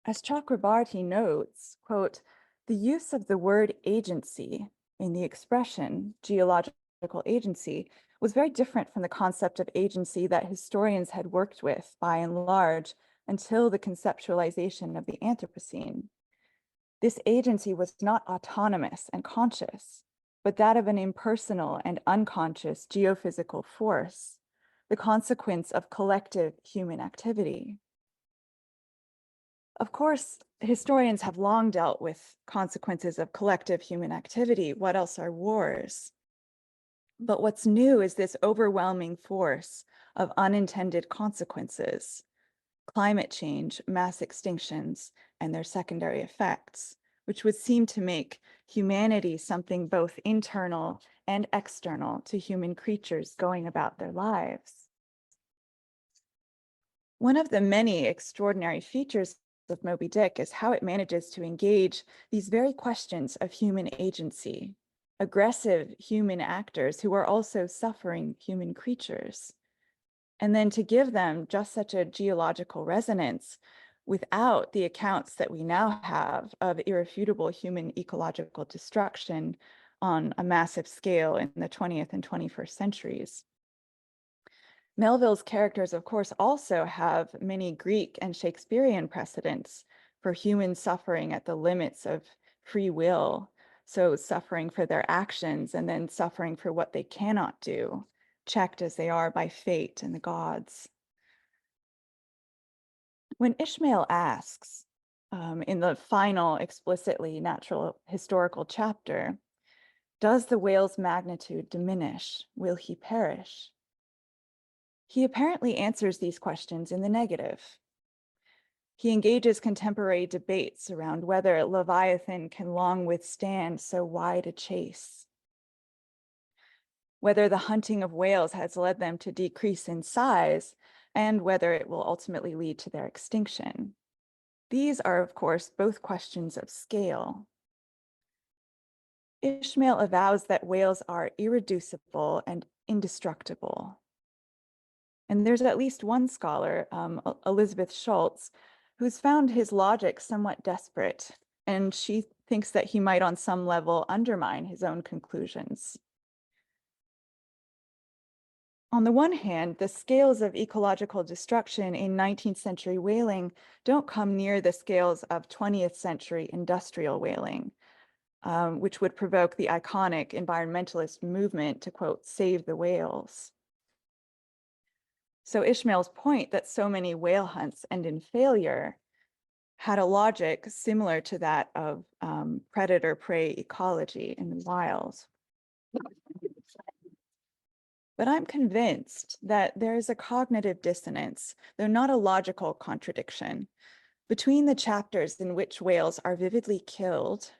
As Chakrabarty notes, quote, the use of the word agency in the expression geological agency was very different from the concept of agency that historians had worked with by and large until the conceptualization of the Anthropocene. This agency was not autonomous and conscious, but that of an impersonal and unconscious geophysical force, the consequence of collective human activity. Of course, historians have long dealt with consequences of collective human activity. What else are wars? But what's new is this overwhelming force of unintended consequences, climate change, mass extinctions, and their secondary effects, which would seem to make humanity something both internal and external to human creatures going about their lives. One of the many extraordinary features of Moby-Dick is how it manages to engage these very questions of human agency, aggressive human actors who are also suffering human creatures, and then to give them just such a geological resonance without the accounts that we now have of irrefutable human ecological destruction on a massive scale in the 20th and 21st centuries. Melville's characters, of course, also have many Greek and Shakespearean precedents for human suffering at the limits of free will. So suffering for their actions and then suffering for what they cannot do, checked as they are by fate and the gods. When Ishmael asks, in the final explicitly natural historical chapter, does the whale's magnitude diminish? Will he perish? He apparently answers these questions in the negative. He engages contemporary debates around whether Leviathan can long withstand so wide a chase, whether the hunting of whales has led them to decrease in size, and whether it will ultimately lead to their extinction. These are, of course, both questions of scale. Ishmael avows that whales are irreducible and indestructible. And there's at least one scholar, Elizabeth Schultz, who's found his logic somewhat desperate, and she thinks that he might on some level undermine his own conclusions. On the one hand, the scales of ecological destruction in 19th century whaling don't come near the scales of 20th century industrial whaling, which would provoke the iconic environmentalist movement to, quote, save the whales. So Ishmael's point that so many whale hunts end in failure had a logic similar to that of predator-prey ecology in the wild. But I'm convinced that there is a cognitive dissonance, though not a logical contradiction, between the chapters in which whales are vividly killed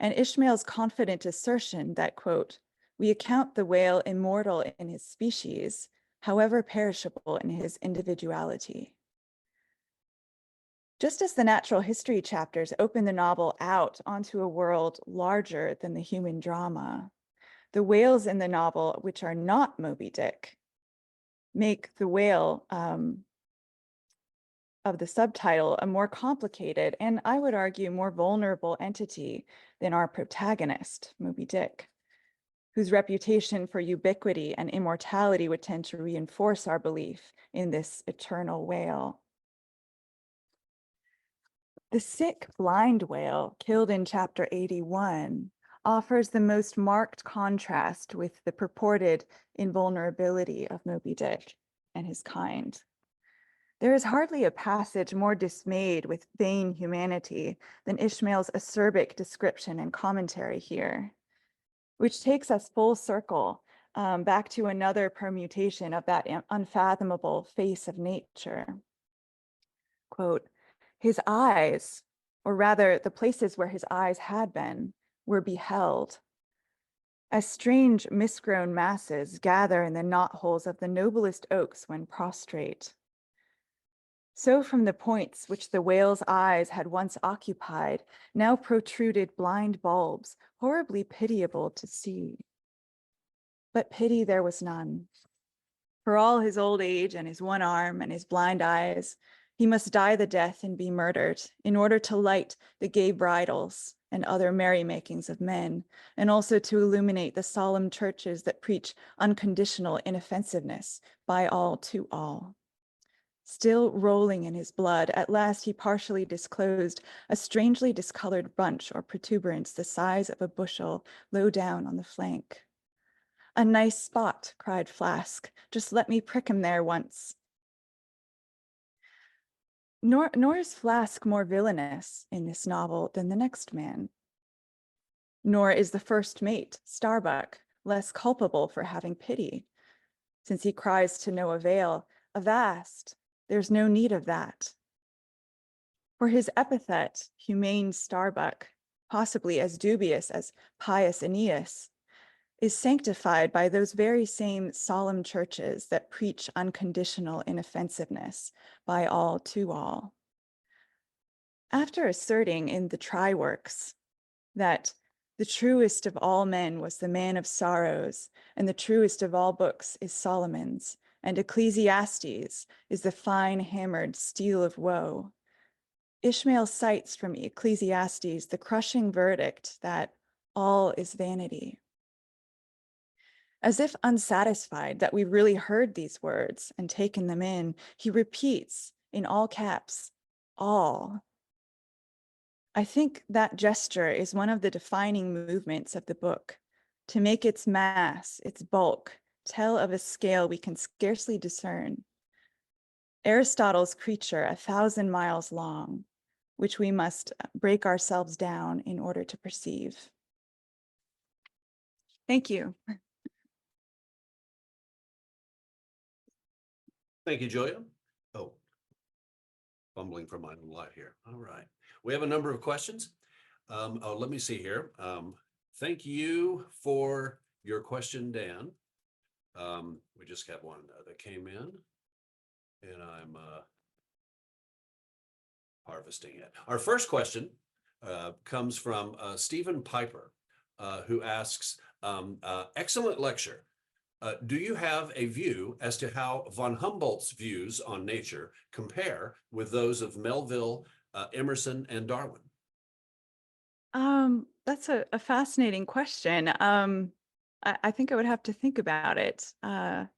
and Ishmael's confident assertion that, quote, "We account the whale immortal in his species, however perishable in his individuality." Just as the natural history chapters open the novel out onto a world larger than the human drama, the whales in the novel, which are not Moby-Dick, make the whale of the subtitle a more complicated and, I would argue, more vulnerable entity than our protagonist, Moby-Dick, whose reputation for ubiquity and immortality would tend to reinforce our belief in this eternal whale. The sick, blind whale, killed in chapter 81, offers the most marked contrast with the purported invulnerability of Moby-Dick and his kind. There is hardly a passage more dismayed with vain humanity than Ishmael's acerbic description and commentary here, which takes us full circle back to another permutation of that unfathomable face of nature. Quote, "His eyes, or rather the places where his eyes had been, were beheld, as strange misgrown masses gather in the knotholes of the noblest oaks when prostrate. So from the points which the whale's eyes had once occupied, now protruded blind bulbs, horribly pitiable to see. But pity there was none. For all his old age and his one arm and his blind eyes, he must die the death and be murdered in order to light the gay bridals and other merrymakings of men, and also to illuminate the solemn churches that preach unconditional inoffensiveness by all to all. Still rolling in his blood, at last he partially disclosed a strangely discolored bunch or protuberance the size of a bushel low down on the flank. 'A nice spot,' cried Flask. 'Just let me prick him there once.' Nor is Flask more villainous in this novel than the next man. Nor is the first mate, Starbuck, less culpable for having pity, since he cries to no avail, 'Avast, there's no need of that.' For his epithet, humane Starbuck, possibly as dubious as pious Aeneas, is sanctified by those very same solemn churches that preach unconditional inoffensiveness by all to all. After asserting in the Try-Works that the truest of all men was the man of sorrows, and the truest of all books is Solomon's, and Ecclesiastes is the fine hammered steel of woe, Ishmael cites from Ecclesiastes the crushing verdict that all is vanity. As if unsatisfied that we really heard these words and taken them in, he repeats in all caps, all. I think that gesture is one of the defining movements of the book, to make its mass, its bulk, tell of a scale we can scarcely discern. Aristotle's creature 1,000 miles long, which we must break ourselves down in order to perceive. Thank you.
Thank you, Julia. Oh, fumbling for my own light here. All right. We have a number of questions. Let me see here. Thank you for your question, Dan. We just got one that came in, and I'm harvesting it. Our first question comes from Stephen Piper, who asks, excellent lecture. Do you have a view as to how von Humboldt's views on nature compare with those of Melville, Emerson, and Darwin?
That's a fascinating question. I think I would have to think about it. I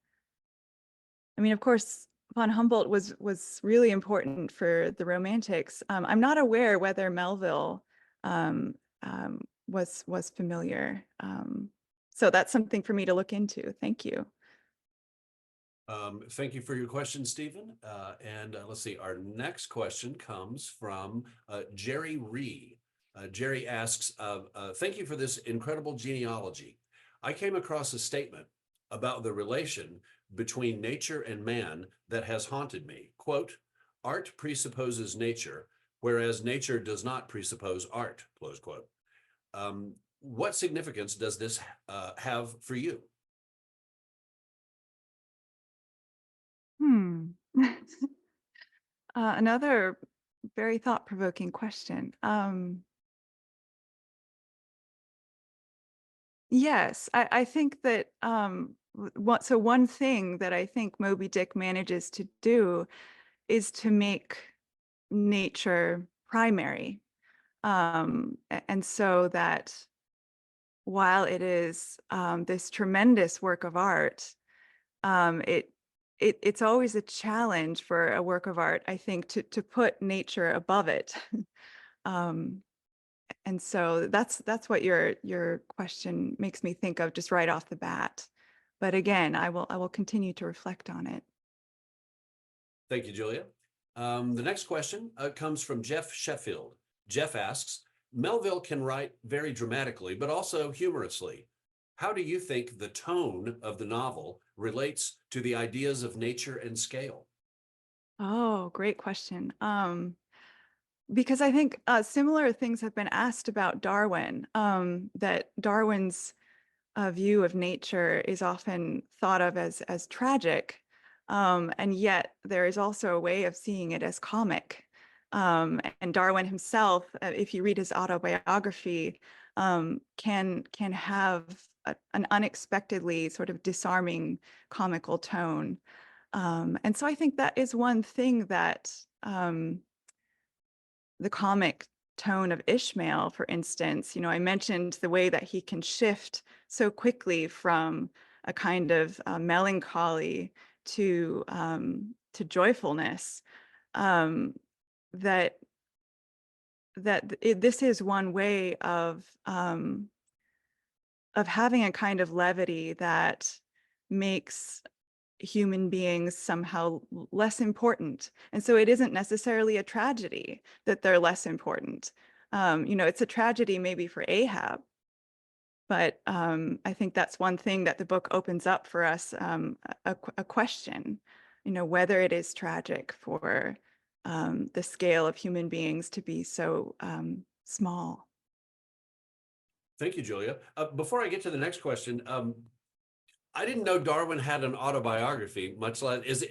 mean, of course, von Humboldt was really important for the Romantics. I'm not aware whether Melville was familiar. So that's something for me to look into. Thank you.
Thank you for your question, Stephen. And let's see, our next question comes from Jerry Ree. Jerry asks, thank you for this incredible genealogy. I came across a statement about the relation between nature and man that has haunted me. Quote, art presupposes nature, whereas nature does not presuppose art, close quote. What significance does this have for you?
Hmm. Another very thought-provoking question. Yes, I think that one thing that I think Moby-Dick manages to do is to make nature primary. And so that while it is this tremendous work of art, um, it, it's always a challenge for a work of art, I think, to put nature above it. um, and so that's what your question makes me think of just right off the bat. But again, I will continue to reflect on it.
Thank you, Julia. The next question comes from Jeff Sheffield. Jeff asks, Melville can write very dramatically, but also humorously. How do you think the tone of the novel relates to the ideas of nature and scale?
Oh, great question. Because I think similar things have been asked about Darwin, that Darwin's view of nature is often thought of as tragic, and yet there is also a way of seeing it as comic. And Darwin himself, if you read his autobiography, can have an unexpectedly sort of disarming comical tone. And so I think that is one thing that the comic tone of Ishmael, for instance, I mentioned the way that he can shift so quickly from a kind of melancholy to joyfulness. Um, that this is one way of having a kind of levity that makes human beings somehow less important. And so it isn't necessarily a tragedy that they're less important. It's a tragedy maybe for Ahab, but I think that's one thing that the book opens up for us, a question, whether it is tragic for the scale of human beings to be so small.
Thank you, Julia. Before I get to the next question, I didn't know Darwin had an autobiography, much less is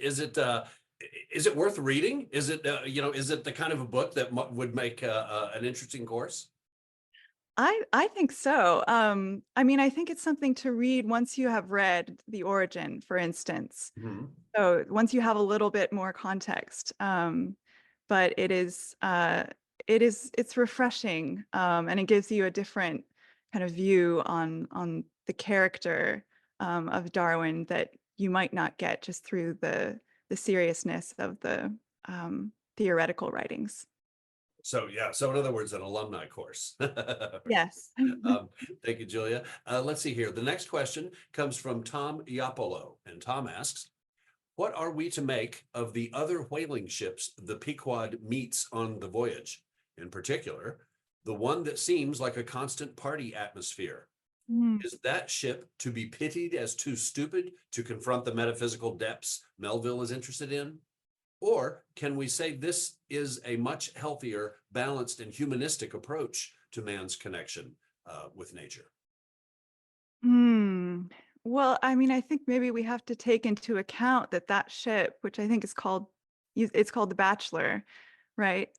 it worth reading? Is it is it the kind of a book that would make an interesting course?
I think so. I mean, I think it's something to read once you have read The Origin, for instance.
Mhm.
So once you have a little bit more context, but it's refreshing, and it gives you a different kind of view on the character of Darwin that you might not get just through the seriousness of the theoretical writings.
So yeah, so in other words, an alumni course.
Yes.
Um, Thank you, Julia. Let's see here. The next question comes from Tom Iapolo, and Tom asks, what are we to make of the other whaling ships the Pequod meets on the voyage? In particular, the one that seems like a constant party atmosphere.
Mm.
Is that ship to be pitied as too stupid to confront the metaphysical depths Melville is interested in? Or can we say this is a much healthier, balanced, and humanistic approach to man's connection with nature?
Hmm. Well, I mean, I think maybe we have to take into account that that ship, which I think is it's called the Bachelor, right?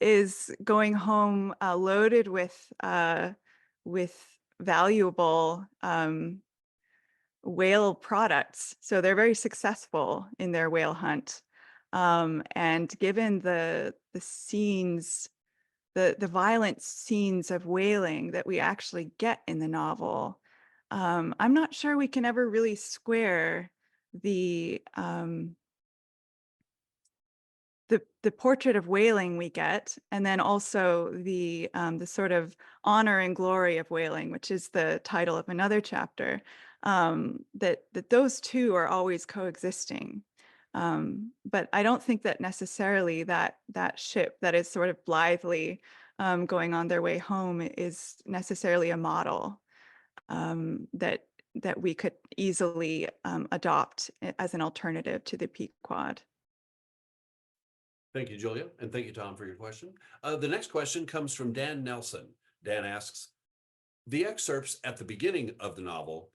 Is going home loaded with valuable whale products. So they're very successful in their whale hunt. And given the scenes, the violent scenes of whaling that we actually get in the novel, I'm not sure we can ever really square the the portrait of whaling we get, and then also the sort of honor and glory of whaling, which is the title of another chapter. That those two are always coexisting. But I don't think that necessarily that ship that is sort of blithely going on their way home is necessarily a model. That that we could easily adopt as an alternative to the Pequod.
Thank you, Julia, and thank you, Tom, for your question. The next question comes from Dan Nelson. Dan asks, the excerpts at the beginning of the novel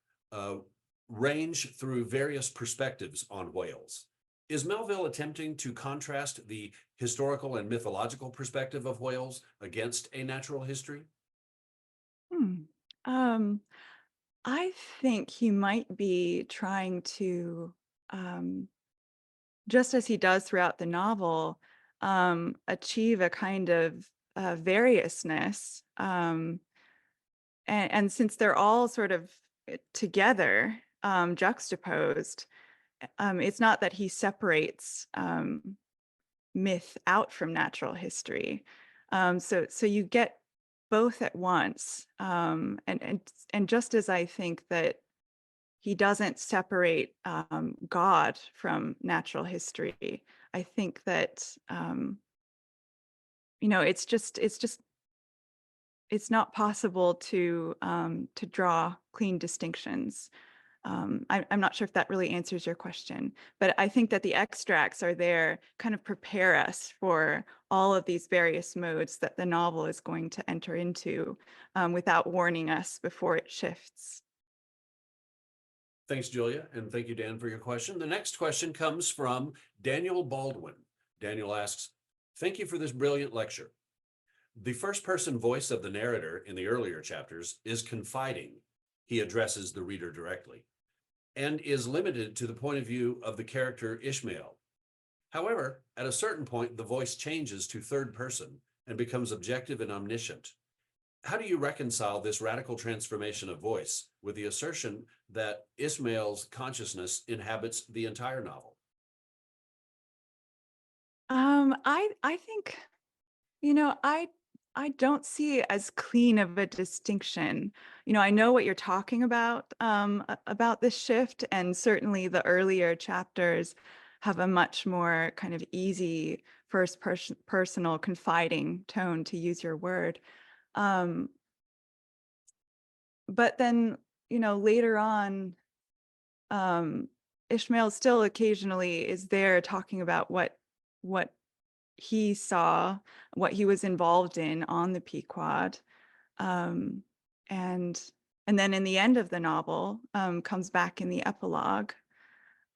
range through various perspectives on whales. Is Melville attempting to contrast the historical and mythological perspective of whales against a natural history?
Hmm. Um, I think he might be trying to, just as he does throughout the novel, achieve a kind of variousness. And since they're all sort of together, juxtaposed, it's not that he separates myth out from natural history. So you get both at once. And just as I think that he doesn't separate God from natural history, I think that it's not possible to draw clean distinctions. I'm not sure if that really answers your question, but I think that the extracts are there kind of prepare us for all of these various modes that the novel is going to enter into without warning us before it shifts.
Thanks, Julia, and thank you, Dan, for your question. The next question comes from Daniel Baldwin. Daniel asks, thank you for this brilliant lecture. The first-person voice of the narrator in the earlier chapters is confiding. He addresses the reader directly and is limited to the point of view of the character Ishmael. However, at a certain point, the voice changes to third person and becomes objective and omniscient. How do you reconcile this radical transformation of voice with the assertion that Ishmael's consciousness inhabits the entire novel?
I think, I don't see as clean of a distinction. I know what you're talking about this shift, and certainly the earlier chapters have a much more kind of easy first personal confiding tone, to use your word. Um, but then, later on, Ishmael still occasionally is there talking about what he saw, what he was involved in on the Pequod. Um, and and then in the end of the novel, comes back in the epilogue.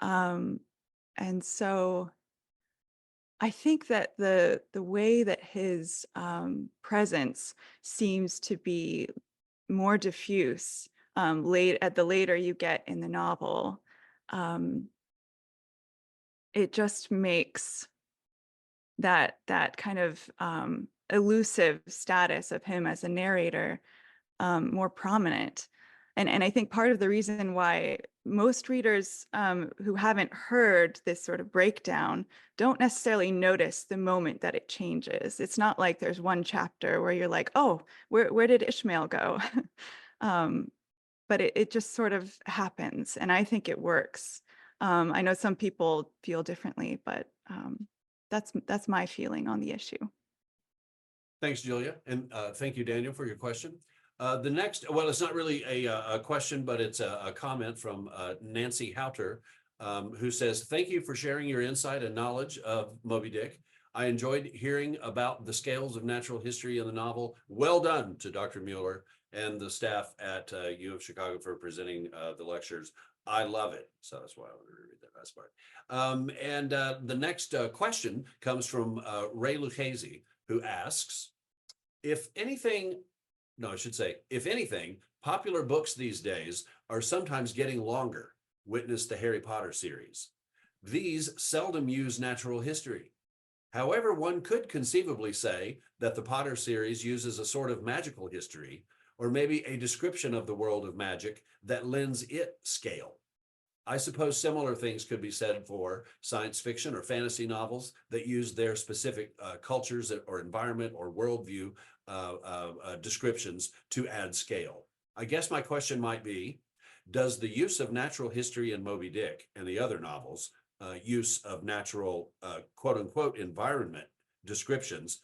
Um, and so I think that the way that his presence seems to be more diffuse at the later you get in the novel, um, it just makes that kind of elusive status of him as a narrator more prominent. And I think part of the reason why most readers who haven't heard this sort of breakdown don't necessarily notice the moment that it changes. It's not like there's one chapter where you're like, oh, where did Ishmael go? um, but it just sort of happens, and I think it works. I know some people feel differently, but that's my feeling on the issue.
Thanks, Julia, and thank you, Daniel, for your question. The next, well, it's not really a question, but it's a comment from Nancy Houter, who says, thank you for sharing your insight and knowledge of Moby-Dick. I enjoyed hearing about the scales of natural history in the novel. Well done to Dr. Mueller and the staff at U of Chicago for presenting the lectures. I love it. So that's why I wanted to read that last part. And the next question comes from Ray Lucchese, who asks, if anything, popular books these days are sometimes getting longer. Witness the Harry Potter series. These seldom use natural history. However, one could conceivably say that the Potter series uses a sort of magical history, or maybe a description of the world of magic that lends it scale. I suppose similar things could be said for science fiction or fantasy novels that use their specific cultures or environment or worldview descriptions to add scale. I guess my question might be, does the use of natural history in Moby-Dick and the other novels, use of natural quote unquote environment descriptions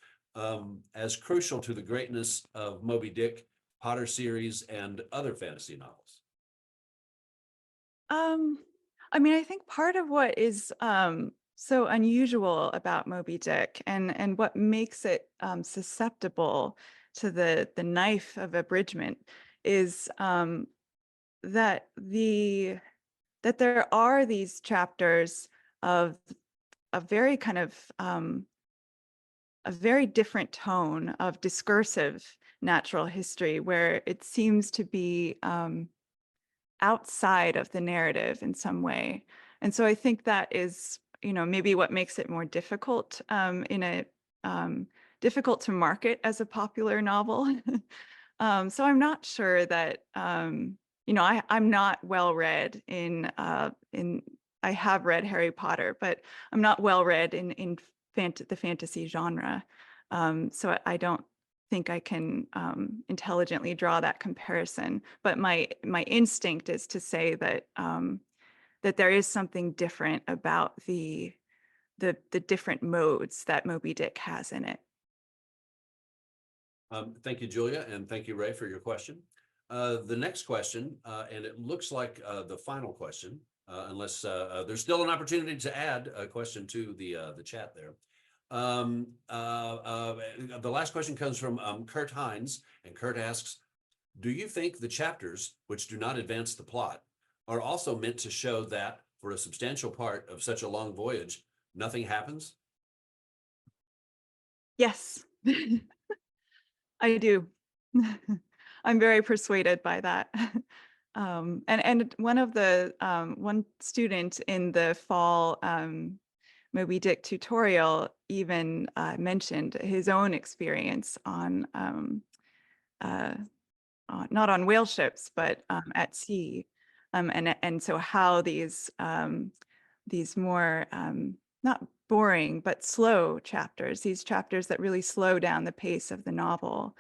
as crucial to the greatness of Moby-Dick, Potter series, and other fantasy novels?
I mean, I think part of what is so unusual about Moby-Dick and what makes it susceptible to the knife of abridgment is that that there are these chapters of a very kind of a very different tone of discursive natural history, where it seems to be outside of the narrative in some way. And so I think that is, maybe what makes it more difficult difficult to market as a popular novel. So I'm not sure that, I'm not well read in I have read Harry Potter, but I'm not well read in the fantasy genre. So I don't think I can intelligently draw that comparison. But my instinct is to say that that there is something different about the different modes that Moby-Dick has in it.
Thank you, Julia, and thank you, Ray, for your question. The next question, and it looks like the final question, unless there's still an opportunity to add a question to the chat there. The last question comes from Kurt Hines, and Kurt asks, do you think the chapters which do not advance the plot are also meant to show that for a substantial part of such a long voyage, nothing happens?
Yes, I do. I'm very persuaded by that. And one of the one student in the fall Moby-Dick tutorial even mentioned his own experience on not on whale ships, but at sea, and so how these more not boring but slow chapters, these chapters that really slow down the pace of the novel,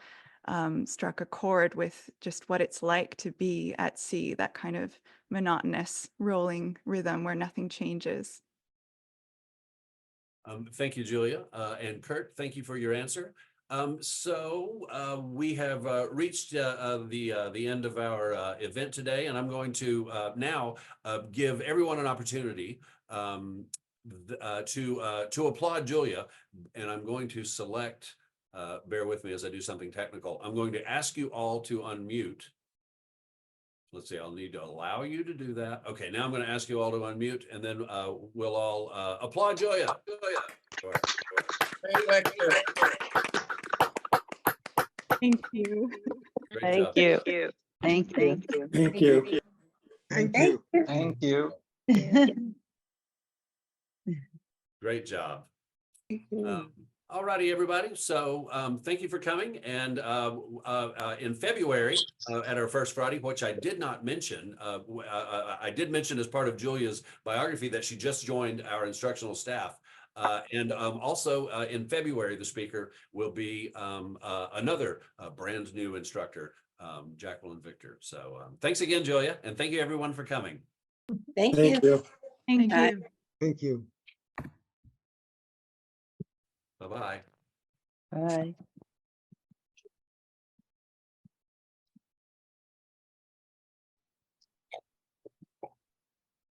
struck a chord with just what it's like to be at sea, that kind of monotonous rolling rhythm where nothing changes.
Thank you, Julia. And Kurt, thank you for your answer. So we have reached the end of our event today, and I'm going to now give everyone an opportunity to applaud Julia, and I'm going to select, bear with me as I do something technical. I'm going to ask you all to unmute. Let's see, I'll need to allow you to do that. Okay, now I'm going to ask you all to unmute, and then we'll all applaud Julia.
Great lecture.
Thank you.
Great job.
Thank you.
Thank you.
Thank you.
Thank you.
Great job. All righty, everybody. So thank you for coming. And in February, at our first Friday, which I did not mention, I did mention as part of Julia's biography that she just joined our instructional staff. And also in February, the speaker will be another brand new instructor, Jacqueline Victor. So thanks again, Julia, and thank you everyone for coming.
Thank
Thank you.
Thank you.
Bye-bye.
Bye.